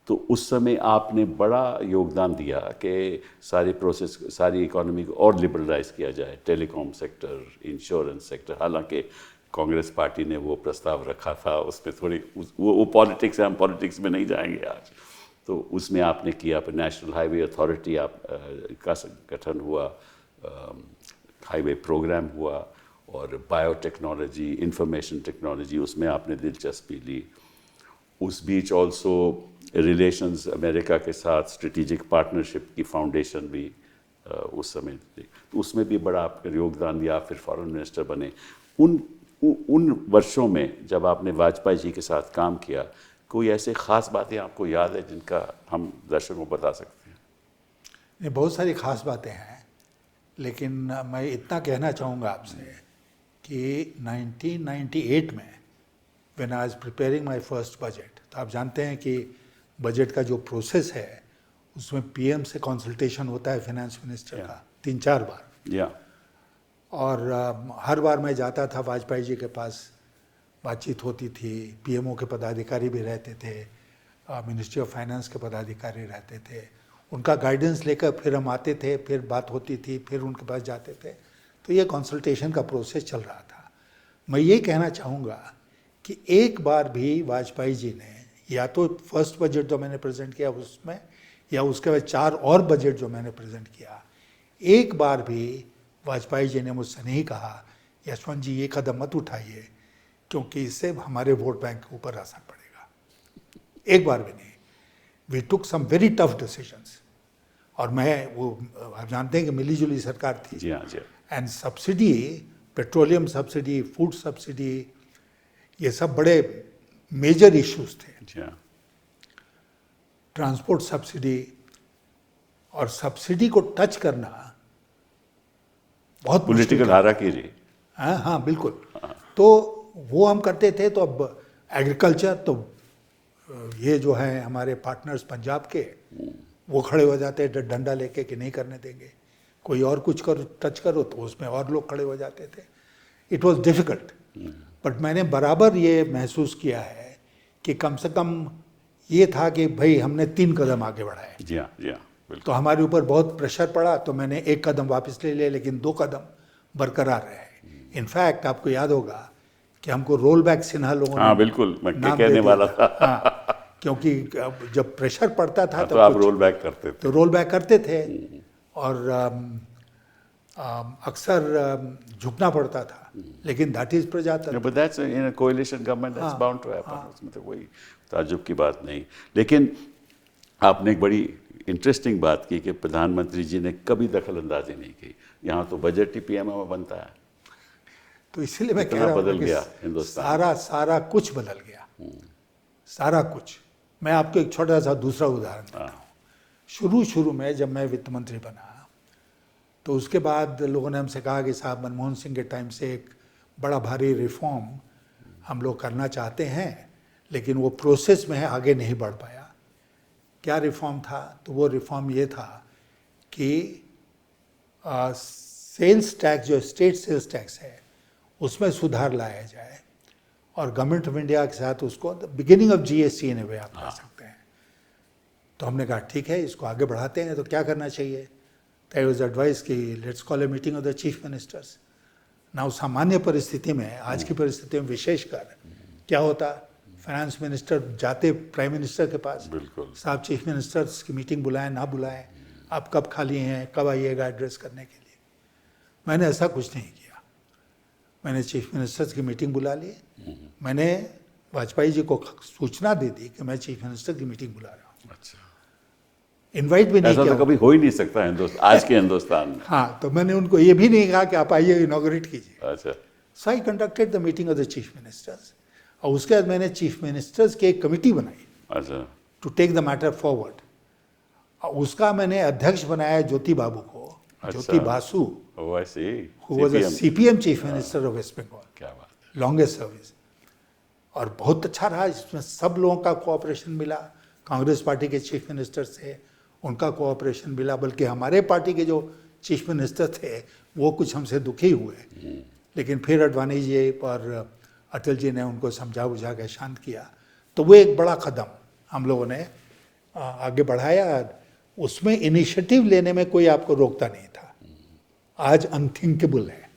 तो उस समय आपने बड़ा योगदान दिया कि सारी प्रोसेस, सारी इकोनॉमी को और लिबरलाइज किया जाए, टेलीकॉम सेक्टर, इंश्योरेंस सेक्टर। हालांकि कांग्रेस पार्टी ने वो प्रस्ताव रखा था, उसमें थोड़ी वो पॉलिटिक्स है, हम पॉलिटिक्स में नहीं जाएंगे आज। तो उसमें आपने किया, फिर नेशनल हाईवे अथॉरिटी का गठन हुआ, हाईवे प्रोग्राम हुआ, और बायोटेक्नोलॉजी, इंफॉर्मेशन टेक्नोलॉजी, उसमें आपने दिलचस्पी ली। उस बीच ऑल्सो रिलेशंस अमेरिका के साथ, स्ट्रेटेजिक पार्टनरशिप की फाउंडेशन भी उस समय थी, तो उसमें भी बड़ा आपका योगदान दिया। फिर फॉरेन मिनिस्टर बने। उन वर्षों में जब आपने वाजपेयी जी के साथ काम किया, कोई ऐसे ख़ास बातें आपको याद है जिनका हम दर्शकों को बता सकते हैं? ये बहुत सारी ख़ास बातें हैं, लेकिन मैं इतना कहना चाहूँगा आपसे कि 1998 में when I was preparing my first budget, तो आप जानते हैं कि बजट का जो प्रोसेस है उसमें पीएम से कंसल्टेशन होता है फाइनेंस मिनिस्टर का 3-4 बार। या और हर बार मैं जाता था वाजपेयी जी के पास, बातचीत होती थी, पीएमओ के पदाधिकारी भी रहते थे, मिनिस्ट्री ऑफ फाइनेंस के पदाधिकारी रहते थे, उनका गाइडेंस लेकर फिर हम आते थे, फिर बात होती थी, फिर उनके पास जाते थे। तो ये कंसल्टेशन का प्रोसेस चल रहा था। मैं ये कहना चाहूँगा कि एक बार भी वाजपेयी जी ने, या तो फर्स्ट बजट जो मैंने प्रेजेंट किया उसमें, या उसके बाद 4 और बजट जो मैंने प्रेजेंट किया, एक बार भी वाजपेयी जी ने मुझसे नहीं कहा यशवंत जी ये कदम मत उठाइए क्योंकि इससे हमारे वोट बैंक के ऊपर असर पड़ेगा। एक बार भी नहीं। We took some very tough decisions. और मैं वो, आप जानते हैं कि मिली जुली सरकार थी। जी हाँ, जी। And subsidy, petroleum subsidy, food subsidy, ये सब बड़े मेजर इश्यूज थे। जी हाँ। ट्रांसपोर्ट सब्सिडी, और सब्सिडी को टच करना बहुत पॉलिटिकल हाराकीरी। हाँ हाँ बिल्कुल। तो वो हम करते थे। तो अब एग्रीकल्चर, तो ये जो है हमारे पार्टनर्स पंजाब के, वो खड़े हो जाते हैं डंडा लेके कि नहीं करने देंगे। कोई और कुछ करो, टच करो, तो उसमें और लोग खड़े हो जाते थे। It was difficult. बट मैंने बराबर ये महसूस किया है कि कम से कम ये था कि भाई हमने 3 कदम आगे बढ़ाए। जी हाँ, जी हाँ, बिल्कुल। तो हमारे ऊपर बहुत प्रेशर पड़ा, तो मैंने 1 कदम वापस ले लिया, लेकिन 2 कदम बरकरार रहे। इनफैक्ट आपको याद होगा कि हमको रोल बैक सिन्हा लोगों ने, हाँ बिल्कुल, मैं नाम कहने दे दिया वाला था। हाँ, क्योंकि जब प्रेशर पड़ता था तो आप कुछ- रोल बैक करते थे। तो रोल बैक करते थे। और अक्सर झुकना पड़ता था, लेकिन दैट इज प्रजातंत्र। But that's in a coalition government that's bound to happen, उसमें तो कोई ताज्जुब की बात नहीं। लेकिन आपने एक बड़ी इंटरेस्टिंग बात की कि प्रधानमंत्री जी ने कभी दखल अंदाजी नहीं की। यहाँ तो बजट ही पीएमओ में बनता है। तो इसीलिए मैं कह कितना रहा हूँ बदल कि गया हिंदुस्तान। सारा कुछ बदल गया, सारा कुछ। मैं आपको एक छोटा सा दूसरा उदाहरण देता हूँ। शुरू में जब मैं वित्त मंत्री बना, तो उसके बाद लोगों ने हमसे कहा कि साहब मनमोहन सिंह के टाइम से एक बड़ा भारी रिफॉर्म हम लोग करना चाहते हैं, लेकिन वो प्रोसेस में है, आगे नहीं बढ़ पाया। क्या रिफॉर्म था? तो वो रिफॉर्म ये था कि सेल्स टैक्स, जो स्टेट सेल्स टैक्स है, उसमें सुधार लाया जाए और गवर्नमेंट ऑफ इंडिया के साथ उसको बिगिनिंग ऑफ जीएसटी इन ए वे आप कह सकते हैं। तो हमने कहा ठीक है, इसको आगे बढ़ाते हैं। तो क्या करना चाहिए? आई वॉज एडवाइस कि let's call a meeting of the chief ministers. ना सामान्य परिस्थिति में, आज की परिस्थिति में विशेषकर क्या होता, फाइनेंस मिनिस्टर जाते प्राइम मिनिस्टर के पास, बिल्कुल साहब चीफ मिनिस्टर्स की मीटिंग बुलाएं ना बुलाएं, आप कब खाली हैं, कब आइएगा एड्रेस करने के लिए। मैंने ऐसा कुछ नहीं किया। मैंने चीफ मिनिस्टर्स की मीटिंग बुला ली। मैंने वाजपेयी जी को सूचना दे दी कि मैं चीफ मिनिस्टर की मीटिंग बुला रहा हूँ। अच्छा, इनवाइट भी नहीं ऐसा किया। तो कभी हो ही नहीं सकता हिंदुस्तान, आज के हिंदुस्तान में। हाँ, तो मैंने उनको ये भी नहीं कहा कि आप आइए इनॉग्रेट कीजिए। अच्छा, so I conducted the meeting of the chief ministers. और उसके बाद मैंने चीफ मिनिस्टर्स की एक कमिटी बनाई अच्छा, to take the matter forward. और उसका मैंने अध्यक्ष बनाया ज्योति बाबू को, Jyoti Basu, oh I see, who was a CPM chief minister of West Bengal, क्या बात है। Longest service. और बहुत अच्छा रहा, इसमें सब लोगों का कोऑपरेशन मिला। कांग्रेस पार्टी के चीफ मिनिस्टर थे, उनका कोऑपरेशन मिला। बल्कि हमारे पार्टी के जो चीफ मिनिस्टर थे वो कुछ हमसे दुखी हुए, लेकिन फिर अडवाणी जी और अटल जी ने उनको समझा बुझा के शांत किया। तो वो एक बड़ा कदम हम लोगों ने आगे बढ़ाया। उसमें इनिशिएटिव लेने में कोई आपको रोकता नहीं था। आज अनथिंकेबल है।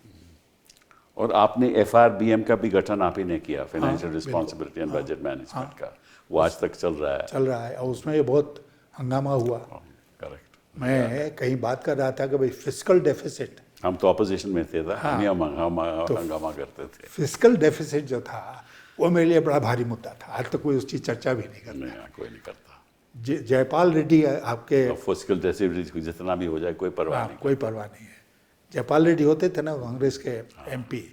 और आपने एफआरबीएम का भी गठन आप ही ने किया, financial responsibility and budget management का। वो आज तक चल रहा है। और उसमें ये बहुत हंगामा हुआ। करेक्ट। मैं कहीं बात कर रहा था कि भाई फिस्कल डेफिसिट, हम तो ऑपोजिशन में थे, हम ही हंगामा करते थे। फिस्कल डेफिसिट जो था वो मेरे लिए बड़ा भारी मुद्दा था। आज तक कोई उसकी चर्चा भी नहीं करता। नहीं, कोई नहीं करता। जयपाल रेड्डी आपके, फिस्कल डेफिसिट जितना भी हो जाए कोई परवाह नहीं। कोई परवाह नहीं है। जयपाल रेड्डी होते थे ना कांग्रेस के एमपी,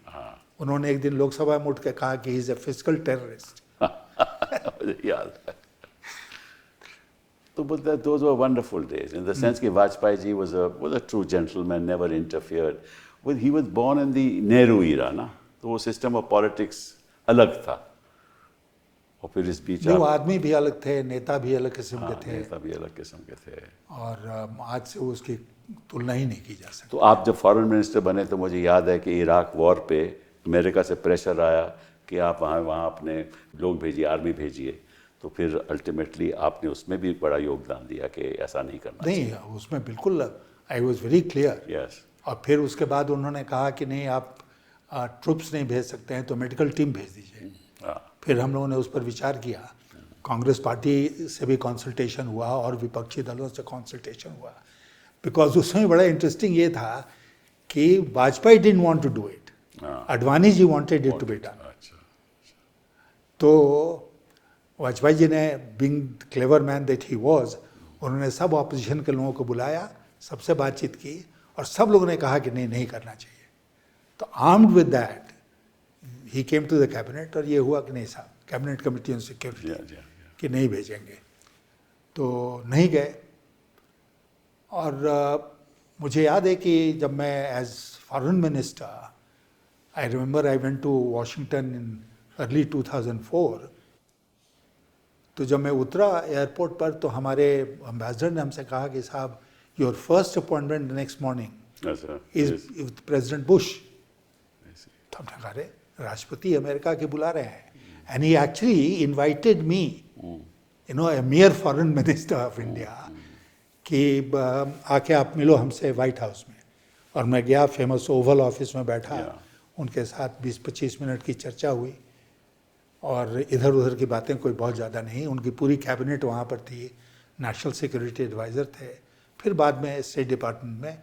उन्होंने एक दिन लोकसभा में उठ के कहा कि he is a fiscal terrorist. मुझे याद है। तो but those were wonderful days in the sense कि Vajpayee ji was a true gentleman, never interfered. He was born in the Nehru era ना, तो वो सिस्टम ऑफ पॉलिटिक्स अलग था। और फिर इस बीच वो आदमी भी अलग थे, नेता भी अलग किस्म के थे, नेता भी अलग किस्म के थे। और आज से उसकी तुलना ही नहीं की जा सकती। तो आप जब फॉरेन मिनिस्टर बने तो मुझे याद है कि इराक वॉर पे अमेरिका से प्रेशर आया कि आप वहाँ अपने लोग भेजिए, आर्मी भेजिए। तो फिर अल्टीमेटली आपने उसमें भी बड़ा योगदान दिया कि ऐसा नहीं करना नहीं, उसमें बिल्कुल I was very clear. Yes. और फिर उसके बाद उन्होंने कहा कि नहीं, आप ट्रुप्स नहीं भेज सकते हैं तो मेडिकल टीम भेज दीजिए। फिर हम लोगों ने उस पर विचार किया। कांग्रेस पार्टी से भी कंसल्टेशन हुआ और विपक्षी दलों से कंसल्टेशन हुआ। बिकॉज उसमें बड़ा इंटरेस्टिंग ये था कि Vajpayee didn't want to do it, Advani ji wanted it to be done. तो वाजपेयी जी ने, being clever man that he was, उन्होंने सब ऑपोजिशन के लोगों को बुलाया, सबसे बातचीत की और सब लोगों ने कहा कि नहीं करना चाहिए। तो armed with that he came to the cabinet और ये हुआ कि नहीं साहब, कैबिनेट कमेटी ऑन सिक्योरिटी कि नहीं भेजेंगे। तो नहीं गए। और मुझे याद है कि जब मैं as foreign minister, I remember I went to Washington in early 2004। तो जब मैं उतरा एयरपोर्ट पर तो हमारे एम्बेसडर ने हमसे कहा कि साहब your first appointment next morning is with president Bush. तो हमने कहा अरे राष्ट्रपति अमेरिका के बुला रहे हैं। And he actually invited me, you know, A mayor foreign minister of India, कि आके आप मिलो हमसे वाइट हाउस में। और मैं गया, फेमस ओवल ऑफिस में बैठा, उनके साथ 20-25 मिनट की चर्चा हुई और इधर उधर की बातें कोई बहुत ज़्यादा नहीं। उनकी पूरी कैबिनेट वहाँ पर थी, नेशनल सिक्योरिटी एडवाइज़र थे, फिर बाद में स्टेट डिपार्टमेंट में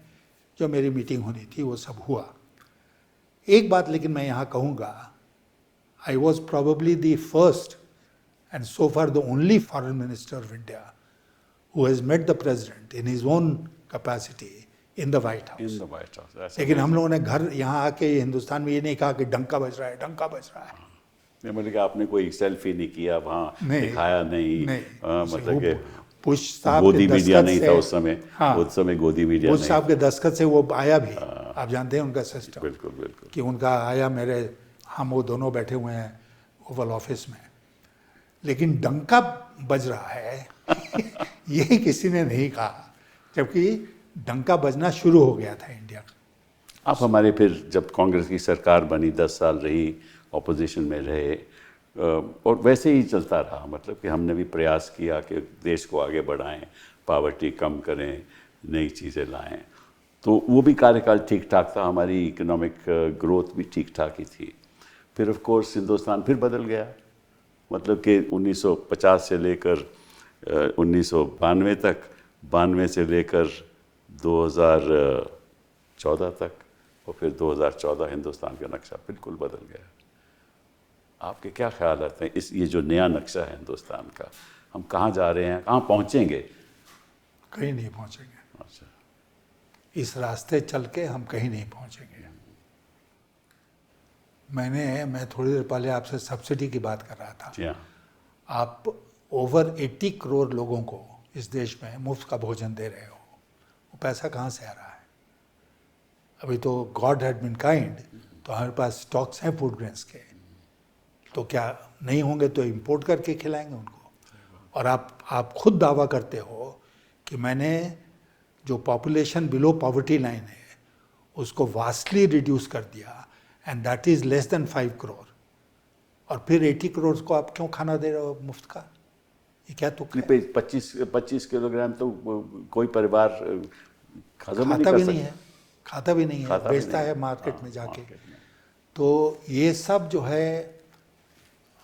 जो मेरी मीटिंग होनी थी वो सब हुआ। एक बात लेकिन मैं यहाँ कहूँगा, I was probably the first and so far the only foreign minister of India who has met the president in his own capacity in the White House. In the white house. लेकिन हम लोगों ने घर यहाँ आके हिंदुस्तान में ये नहीं कहा कि डंका बज रहा है, डंका बज रहा है। मैंने कहा आपने कोई सेल्फी नहीं किया वहाँ, नहीं, दिखाया नहीं, मतलब कि बुश साहब गोदी के मीडिया दस्तखत नहीं से, था उस समय। हाँ, उस समय गोदी मीडिया बुश नहीं। साहब के दस्तखत से वो आया भी। आप जानते हैं उनका सिस्टम, बिल्कुल बिल्कुल। कि उनका आया, मेरे हम वो दोनों बैठे हुए हैं ओवल ऑफिस में, लेकिन डंका बज रहा है ये किसी ने नहीं कहा, जबकि डंका बजना शुरू हो गया था इंडिया का। आप हमारे फिर जब कांग्रेस की सरकार बनी 10 साल रही, ऑपोजिशन में रहे, और वैसे ही चलता रहा। मतलब कि हमने भी प्रयास किया कि देश को आगे बढ़ाएं, पावर्टी कम करें, नई चीज़ें लाएं, तो वो भी कार्यकाल ठीक ठाक था, हमारी इकोनॉमिक ग्रोथ भी ठीक ठाक ही थी। फिर ऑफ कोर्स हिंदुस्तान फिर बदल गया। मतलब कि 1950 से लेकर 1992 तक, 92 से लेकर 2014 तक, और फिर 2014 हिंदुस्तान का नक्शा बिल्कुल बदल गया। आपके क्या ख्याल आते हैं इस, ये जो नया नक्शा है हिंदुस्तान का, हम कहाँ जा रहे हैं, कहाँ पहुँचेंगे? कहीं नहीं पहुंचेंगे। अच्छा, इस रास्ते चल के हम कहीं नहीं पहुंचेंगे। मैं थोड़ी देर पहले आपसे सब्सिडी की बात कर रहा था। जी हाँ। आप ओवर 80 करोड़ लोगों को इस देश में मुफ्त का भोजन दे रहे हो, वो पैसा कहाँ से आ रहा है? अभी तो गॉड हैड बीन काइंड, तो हमारे पास स्टॉक्स हैं फूड ग्रेन्स के, तो क्या नहीं होंगे तो इंपोर्ट करके खिलाएंगे उनको। और आप खुद दावा करते हो कि मैंने जो पॉपुलेशन बिलो पॉवर्टी लाइन है उसको वास्टली रिड्यूस कर दिया, and that is less than 5 crore, और फिर 80 करोड़ को आप क्यों खाना दे रहे हो मुफ्त का? ये क्या तुक है? 25 किलोग्राम तो कोई परिवार हजम खाता भी नहीं सकता। है, खाता भी नहीं है, खाता भी बेचता नहीं है है। मार्केट हाँ, में जाके। मार्केट में। तो ये सब जो है,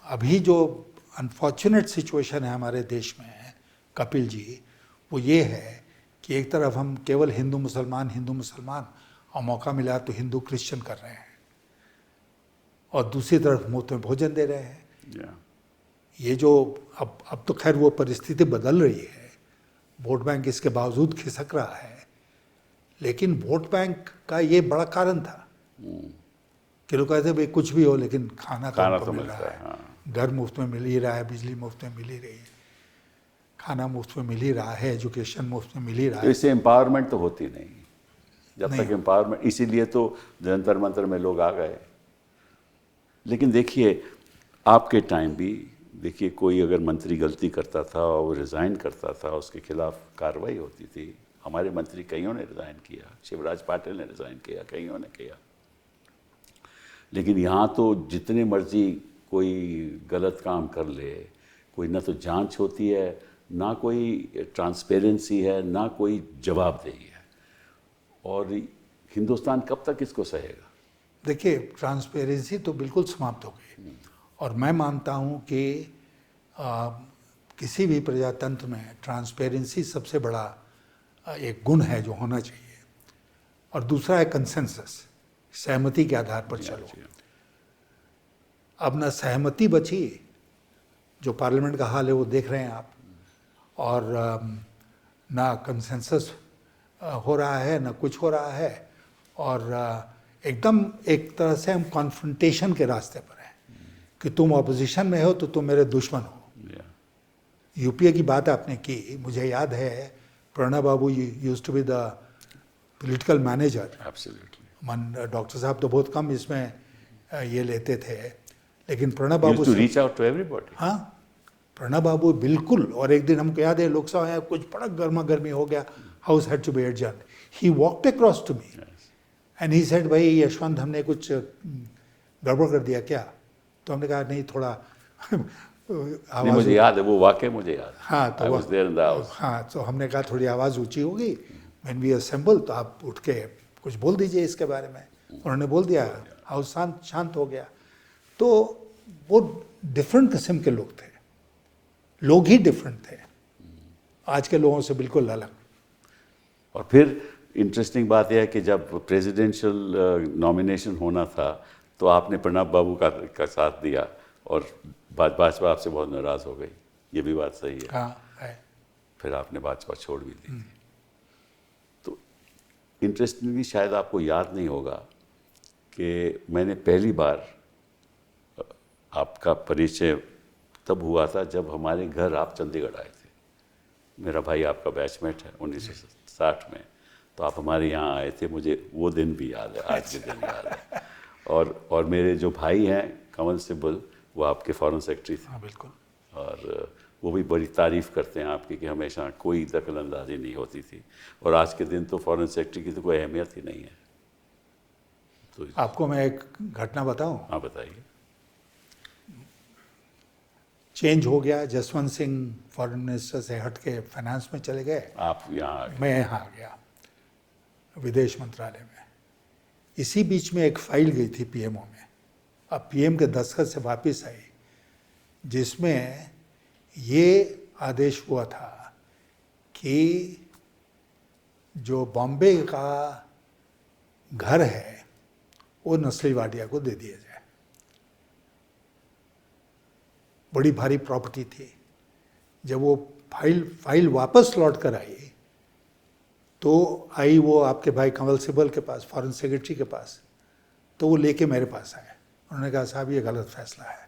अभी जो अनफॉर्चुनेट सिचुएशन है हमारे देश में, कपिल जी, वो ये है कि एक तरफ हम केवल हिंदू मुसलमान, और मौका मिला तो हिंदू क्रिश्चियन कर रहे हैं, और दूसरी तरफ मुफ्त में भोजन दे रहे हैं। Yeah. ये जो अब तो खैर वो परिस्थिति बदल रही है, वोट बैंक इसके बावजूद खिसक रहा है, लेकिन वोट बैंक का ये बड़ा कारण था कि लोग कहते भाई कुछ भी हो लेकिन खाना तो हमको मिल रहा है। हाँ। घर मुफ्त में मिल ही रहा है, बिजली मुफ्त में मिल ही रही है, खाना मुफ्त में मिल ही रहा है, एजुकेशन मुफ्त में मिल ही रहा तो है। इससे एम्पावरमेंट तो होती नहीं जब नहीं। तक एम्पावरमेंट, इसीलिए तो जंतर मंतर में लोग आ गए। लेकिन देखिए आपके टाइम भी देखिए, कोई अगर मंत्री गलती करता था और वो रिज़ाइन करता था, उसके खिलाफ कार्रवाई होती थी। हमारे मंत्री कईयों ने रिज़ाइन किया, शिवराज पाटिल ने रिज़ाइन किया, कईयों ने किया। लेकिन यहाँ तो जितने मर्जी कोई गलत काम कर ले, कोई ना तो जांच होती है, ना कोई ट्रांसपेरेंसी है, ना कोई जवाबदेही है। और हिंदुस्तान कब तक इसको सहेगा? देखिए, ट्रांसपेरेंसी तो बिल्कुल समाप्त हो गई, और मैं मानता हूँ कि किसी भी प्रजातंत्र में ट्रांसपेरेंसी सबसे बड़ा एक गुण है जो होना चाहिए। और दूसरा है कंसेंसस, सहमति के आधार पर चलो। अब ना सहमति बची, जो पार्लियामेंट का हाल है वो देख रहे हैं आप, और ना कंसेंसस हो रहा है, ना कुछ हो रहा है, और एकदम एक तरह से हम कॉन्फ्रंटेशन के रास्ते पर हैं कि तुम ऑपोजिशन में हो तो तुम मेरे दुश्मन हो। यूपीए की बात आपने की, मुझे याद है Pranab Babu used to be the political manager. Absolutely. Doctor साहब तो बहुत कम इसमें ये लेते थे, लेकिन Pranab He Babu used to reach out to everybody. हाँ, प्रणब बाबू बिल्कुल। और एक दिन हमको याद है लोकसभा में कुछ बड़ा गर्मा गर्मी हो गया, house had to be adjourned, he walked across to me and he said, भाई यशवंत हमने कुछ गड़बड़ कर दिया क्या? तो हमने कहा नहीं, थोड़ा नहीं, मुझे याद है वो वाकई, मुझे याद है। हाँ, तो I was there in the house. हाँ, तो हमने कहा थोड़ी आवाज़ ऊंची होगी, व्हेन वी असेंबल, तो आप उठ के कुछ बोल दीजिए इसके बारे में। उन्होंने बोल दिया, हाउस शांत हो गया। तो वो डिफरेंट किस्म के लोग थे, लोग ही डिफरेंट थे, आज के लोगों से बिल्कुल अलग। और फिर इंटरेस्टिंग बात यह है कि जब प्रेसिडेंशियल नॉमिनेशन होना था तो आपने प्रणब बाबू का साथ दिया और भाजपा आपसे बहुत नाराज़ हो गई, ये भी बात सही है। हाँ है। फिर आपने भाजपा छोड़ भी दी थी। तो इंटरेस्टिंगली शायद आपको याद नहीं होगा कि मैंने पहली बार आपका परिचय तब हुआ था जब हमारे घर आप चंडीगढ़ आए थे। मेरा भाई आपका बैचमेट है 1960 में, तो आप हमारे यहाँ आए थे, मुझे वो दिन भी याद है, आज के दिन याद है। और मेरे जो भाई हैं कंवल सिब्बल, वो आपके फॉरेन सेक्रेटरी थे। हाँ बिल्कुल। और वो भी बड़ी तारीफ़ करते हैं आपकी कि हमेशा कोई दखल अंदाजी नहीं होती थी, और आज के दिन तो फॉरेन सेक्रेटरी की तो कोई अहमियत ही नहीं है। तो आपको मैं एक घटना बताऊं? हाँ बताइए। चेंज हो गया, जसवंत सिंह फॉरेन मिनिस्टर से हट के फाइनेंस में चले गए, आप यहाँ आ गए। मैं यहाँ आ गया विदेश मंत्रालय में। इसी बीच में एक फाइल गई थी पीएमओ में, अब पीएम के दस्तखत से वापस आई, जिसमें ये आदेश हुआ था कि जो बॉम्बे का घर है वो नस्ली वाडिया को दे दिया जाए। बड़ी भारी प्रॉपर्टी थी। जब वो फाइल वापस लौट कर आई तो आई वो आपके भाई कंवल सिब्बल के पास, फॉरेन सेक्रेटरी के पास, तो वो लेके मेरे पास आए। उन्होंने कहा साहब ये गलत फैसला है।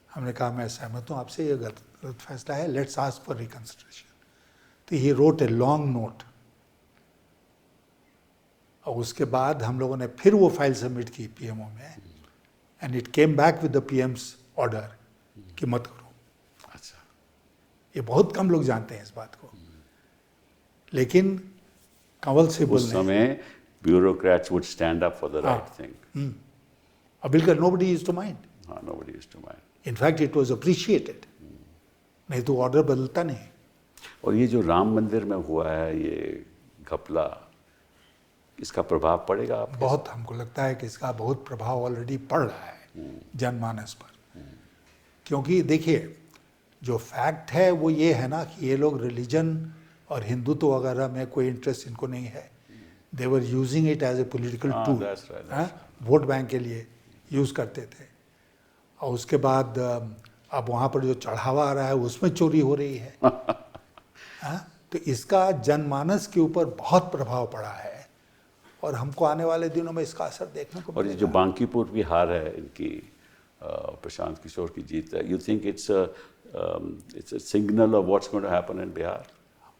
हमने कहा मैं सहमत हूँ आपसे, ये गलत फैसला है, लेट्स आस्क फॉर रिकंसिडरेशन। तो he wrote a long note, और उसके बाद हम लोगों ने फिर वो फाइल सबमिट की पीएमओ में, and it came back with the PM's order कि मत करो। अच्छा, ये बहुत कम लोग जानते हैं इस बात को, लेकिन कंवल सिब्बल उस समय bureaucrats would stand up for the right thing. बिल्कुल नोबडी यूज्ड टू माइंड। हाँ, nobody used to mind. In fact it was appreciated, नहीं तो ऑर्डर बदलता नहीं। और ये जो राम मंदिर में हुआ है ये घपला, इसका प्रभाव पड़ेगा आप? बहुत, हमको लगता है कि इसका बहुत प्रभाव ऑलरेडी पड़ रहा है जनमानस पर। क्योंकि देखिए, जो फैक्ट है वो ये है ना कि ये लोग रिलीजन और हिंदुत्व वगैरह में कोई इंटरेस्ट इनको नहीं है। They were using it as a political tool, vote bank के लिए यूज़ करते थे। और उसके बाद अब वहाँ पर जो चढ़ावा आ रहा है उसमें चोरी हो रही है। तो इसका जनमानस के ऊपर बहुत प्रभाव पड़ा है, और हमको आने वाले दिनों में इसका असर देखने को और ये जो बांकीपुर की हार है इनकी, प्रशांत किशोर की जीत है, you think it's a signal of what's going to happen in Bihar?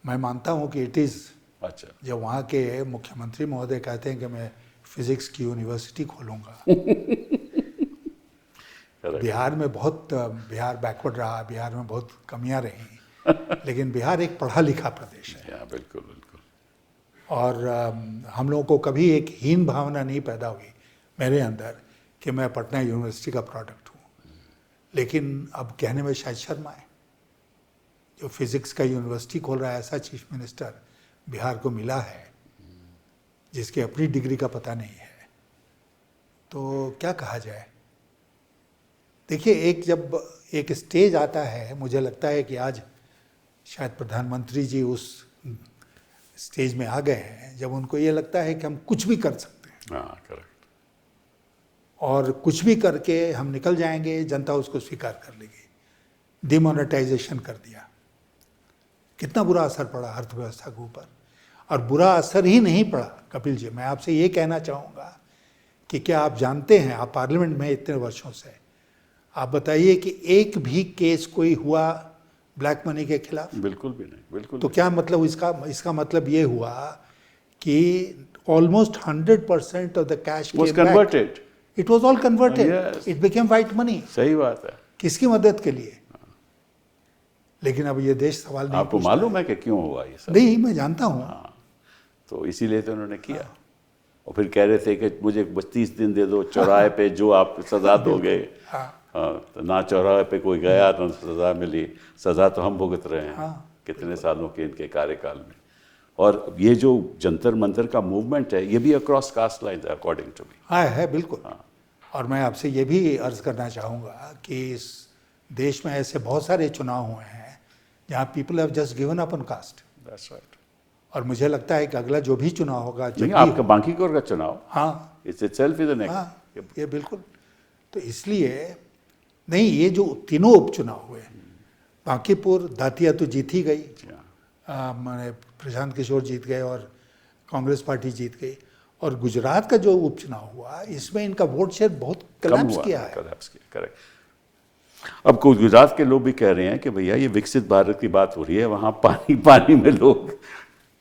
मैं मानता हूँ कि इट इज़। अच्छा, जब वहाँ के मुख्यमंत्री महोदय कहते हैं कि मैं फिजिक्स की यूनिवर्सिटी खोलूँगा। बिहार में बिहार बैकवर्ड रहा, बिहार में बहुत कमियां रहीं, लेकिन बिहार एक पढ़ा लिखा प्रदेश है। बिल्कुल बिल्कुल। और हम लोगों को कभी एक हीन भावना नहीं पैदा हुई मेरे अंदर कि मैं पटना यूनिवर्सिटी का प्रोडक्ट हूँ। लेकिन अब कहने में शायद शर्म आए, जो फिजिक्स का यूनिवर्सिटी खोल रहा है ऐसा चीफ मिनिस्टर बिहार को मिला है जिसकी अपनी डिग्री का पता नहीं है, तो क्या कहा जाए। देखिए, जब एक स्टेज आता है, मुझे लगता है कि आज शायद प्रधानमंत्री जी उस स्टेज में आ गए हैं जब उनको ये लगता है कि हम कुछ भी कर सकते हैं। हाँ, करेक्ट। और कुछ भी करके हम निकल जाएंगे, जनता उसको स्वीकार कर लेगी। डिमोनेटाइजेशन कर दिया, कितना बुरा असर पड़ा अर्थव्यवस्था के ऊपर। और बुरा असर ही नहीं पड़ा कपिल जी, मैं आपसे ये कहना चाहूँगा कि क्या आप जानते हैं, आप पार्लियामेंट में इतने वर्षों से, आप बताइए कि एक भी केस कोई हुआ ब्लैक मनी के खिलाफ? बिल्कुल भी नहीं, बिल्कुल। तो क्या मतलब इसका मतलब ये हुआ कि almost 100% of the cash was converted. It was all converted, Yes. It became white money. सही बात है। किसकी मदद के लिए? लेकिन अब ये देश सवाल नहीं आपको पूछता मालूम है कि क्यों हुआ ये सब? नहीं, मैं जानता हूँ। तो इसीलिए तो उन्होंने किया। और फिर कह रहे थे कि मुझे 32 दिन दे दो, चौराहे पे जो आप सजा दोगे। तो ना चौराहे पे कोई गया तो सजा मिली, सजा तो हम भुगत रहे हैं कितने सालों के इनके कार्यकाल में। और ये जो जंतर मंतर का मूवमेंट है, ये भी अक्रॉस कास्ट लाइन है अकॉर्डिंग टू मी। हाँ है, बिल्कुल। और मैं आपसे ये भी अर्ज करना चाहूँगा कि इस देश में ऐसे बहुत सारे चुनाव हुए हैं जहाँ people have just given up on caste. That's right. और मुझे लगता है कि अगला जो भी चुनाव होगा, जब नहीं, भी आपका बांकीपुर का चुनाव, हाँ इट्स इटसेल्फ इज एन हाँ, ये बिल्कुल। तो इसलिए नहीं, ये जो तीनों उपचुनाव हुए, बांकीपुर, दातिया तो जीत ही गई, माने प्रशांत किशोर जीत गए और कांग्रेस पार्टी जीत गई, और गुजरात का जो उपचुनाव हुआ, इसमें इनका वोट शेयर बहुत कम कलेप्स हुआ, किया है। कलेप्स किया, करेक्ट। अब कुछ गुजरात के लोग भी कह रहे हैं कि भैया ये विकसित भारत की बात हो रही है, वहाँ पानी पानी में लोग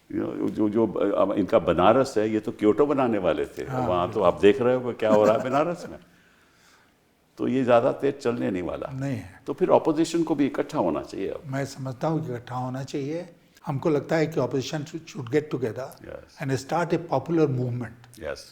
जो जो अब इनका बनारस है, ये तो क्योटो बनाने वाले थे, वहाँ तो आप देख रहे हो कि क्या हो रहा है बनारस में। तो ये ज़्यादा तेज चलने नहीं वाला नहीं है। तो फिर ऑपोजिशन को भी इकट्ठा होना चाहिए अब। मैं समझता हूँ कि इकट्ठा होना चाहिए। हमको लगता है कि opposition should get together and start A popular movement. Yes,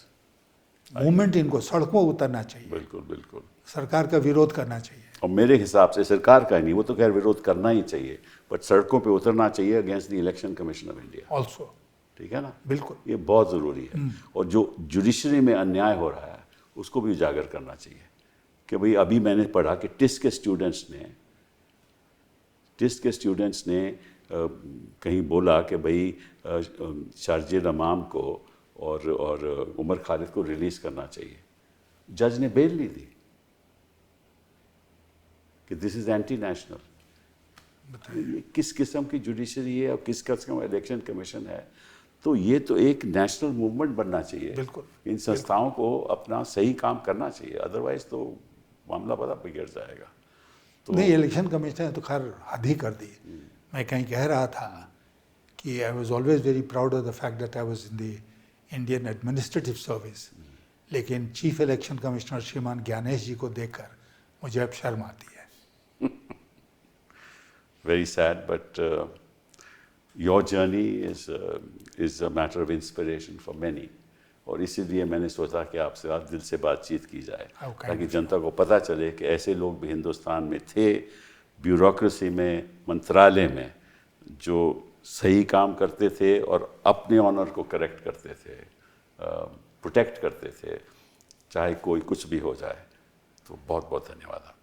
movement, इनको सड़कों में उतरना चाहिए, बिल्कुल बिल्कुल। सरकार का विरोध करना चाहिए। और मेरे हिसाब से सरकार का नहीं, वो तो खैर विरोध करना ही चाहिए, बट सड़कों पे उतरना चाहिए against the election commission of India. Also, ठीक है ना, बिल्कुल। ये बहुत ज़रूरी है। और जो जुडिशरी में अन्याय हो रहा है उसको भी उजागर करना चाहिए कि भाई, अभी मैंने पढ़ा कि टिस्ट के स्टूडेंट्स ने कहीं बोला कि भाई शारजिल इमाम को और उमर खालिद को रिलीज़ करना चाहिए। जज ने बेल नहीं दी कि दिस इज़ एंटी नेशनल। किस किस्म की जुडिशरी है और किस किस्म का इलेक्शन कमीशन है। तो ये तो एक नेशनल मूवमेंट बनना चाहिए। बिल्कुल। इन संस्थाओं को अपना सही काम करना चाहिए, अदरवाइज तो मामला बड़ा बिगड़ जाएगा। तो नहीं, इलेक्शन कमीशन ने तो खैर हद ही कर दी। मैं कहीं कह रहा था कि I was always very proud of the fact that I was in the Indian administrative service, लेकिन चीफ इलेक्शन कमिश्नर श्रीमान ज्ञानेश जी को देखकर मुझे अब शर्म आती है। Very sad, but your journey is a matter of inspiration for many. और इसीलिए मैंने सोचा कि आपसे आज दिल से बातचीत की जाए, ताकि जनता को पता चले कि ऐसे लोग भी हिंदुस्तान में थे, ब्यूरोक्रेसी में, मंत्रालय में, जो सही काम करते थे और अपने ऑनर को करेक्ट करते थे, प्रोटेक्ट करते थे, चाहे कोई कुछ भी हो जाए। तो बहुत बहुत धन्यवाद।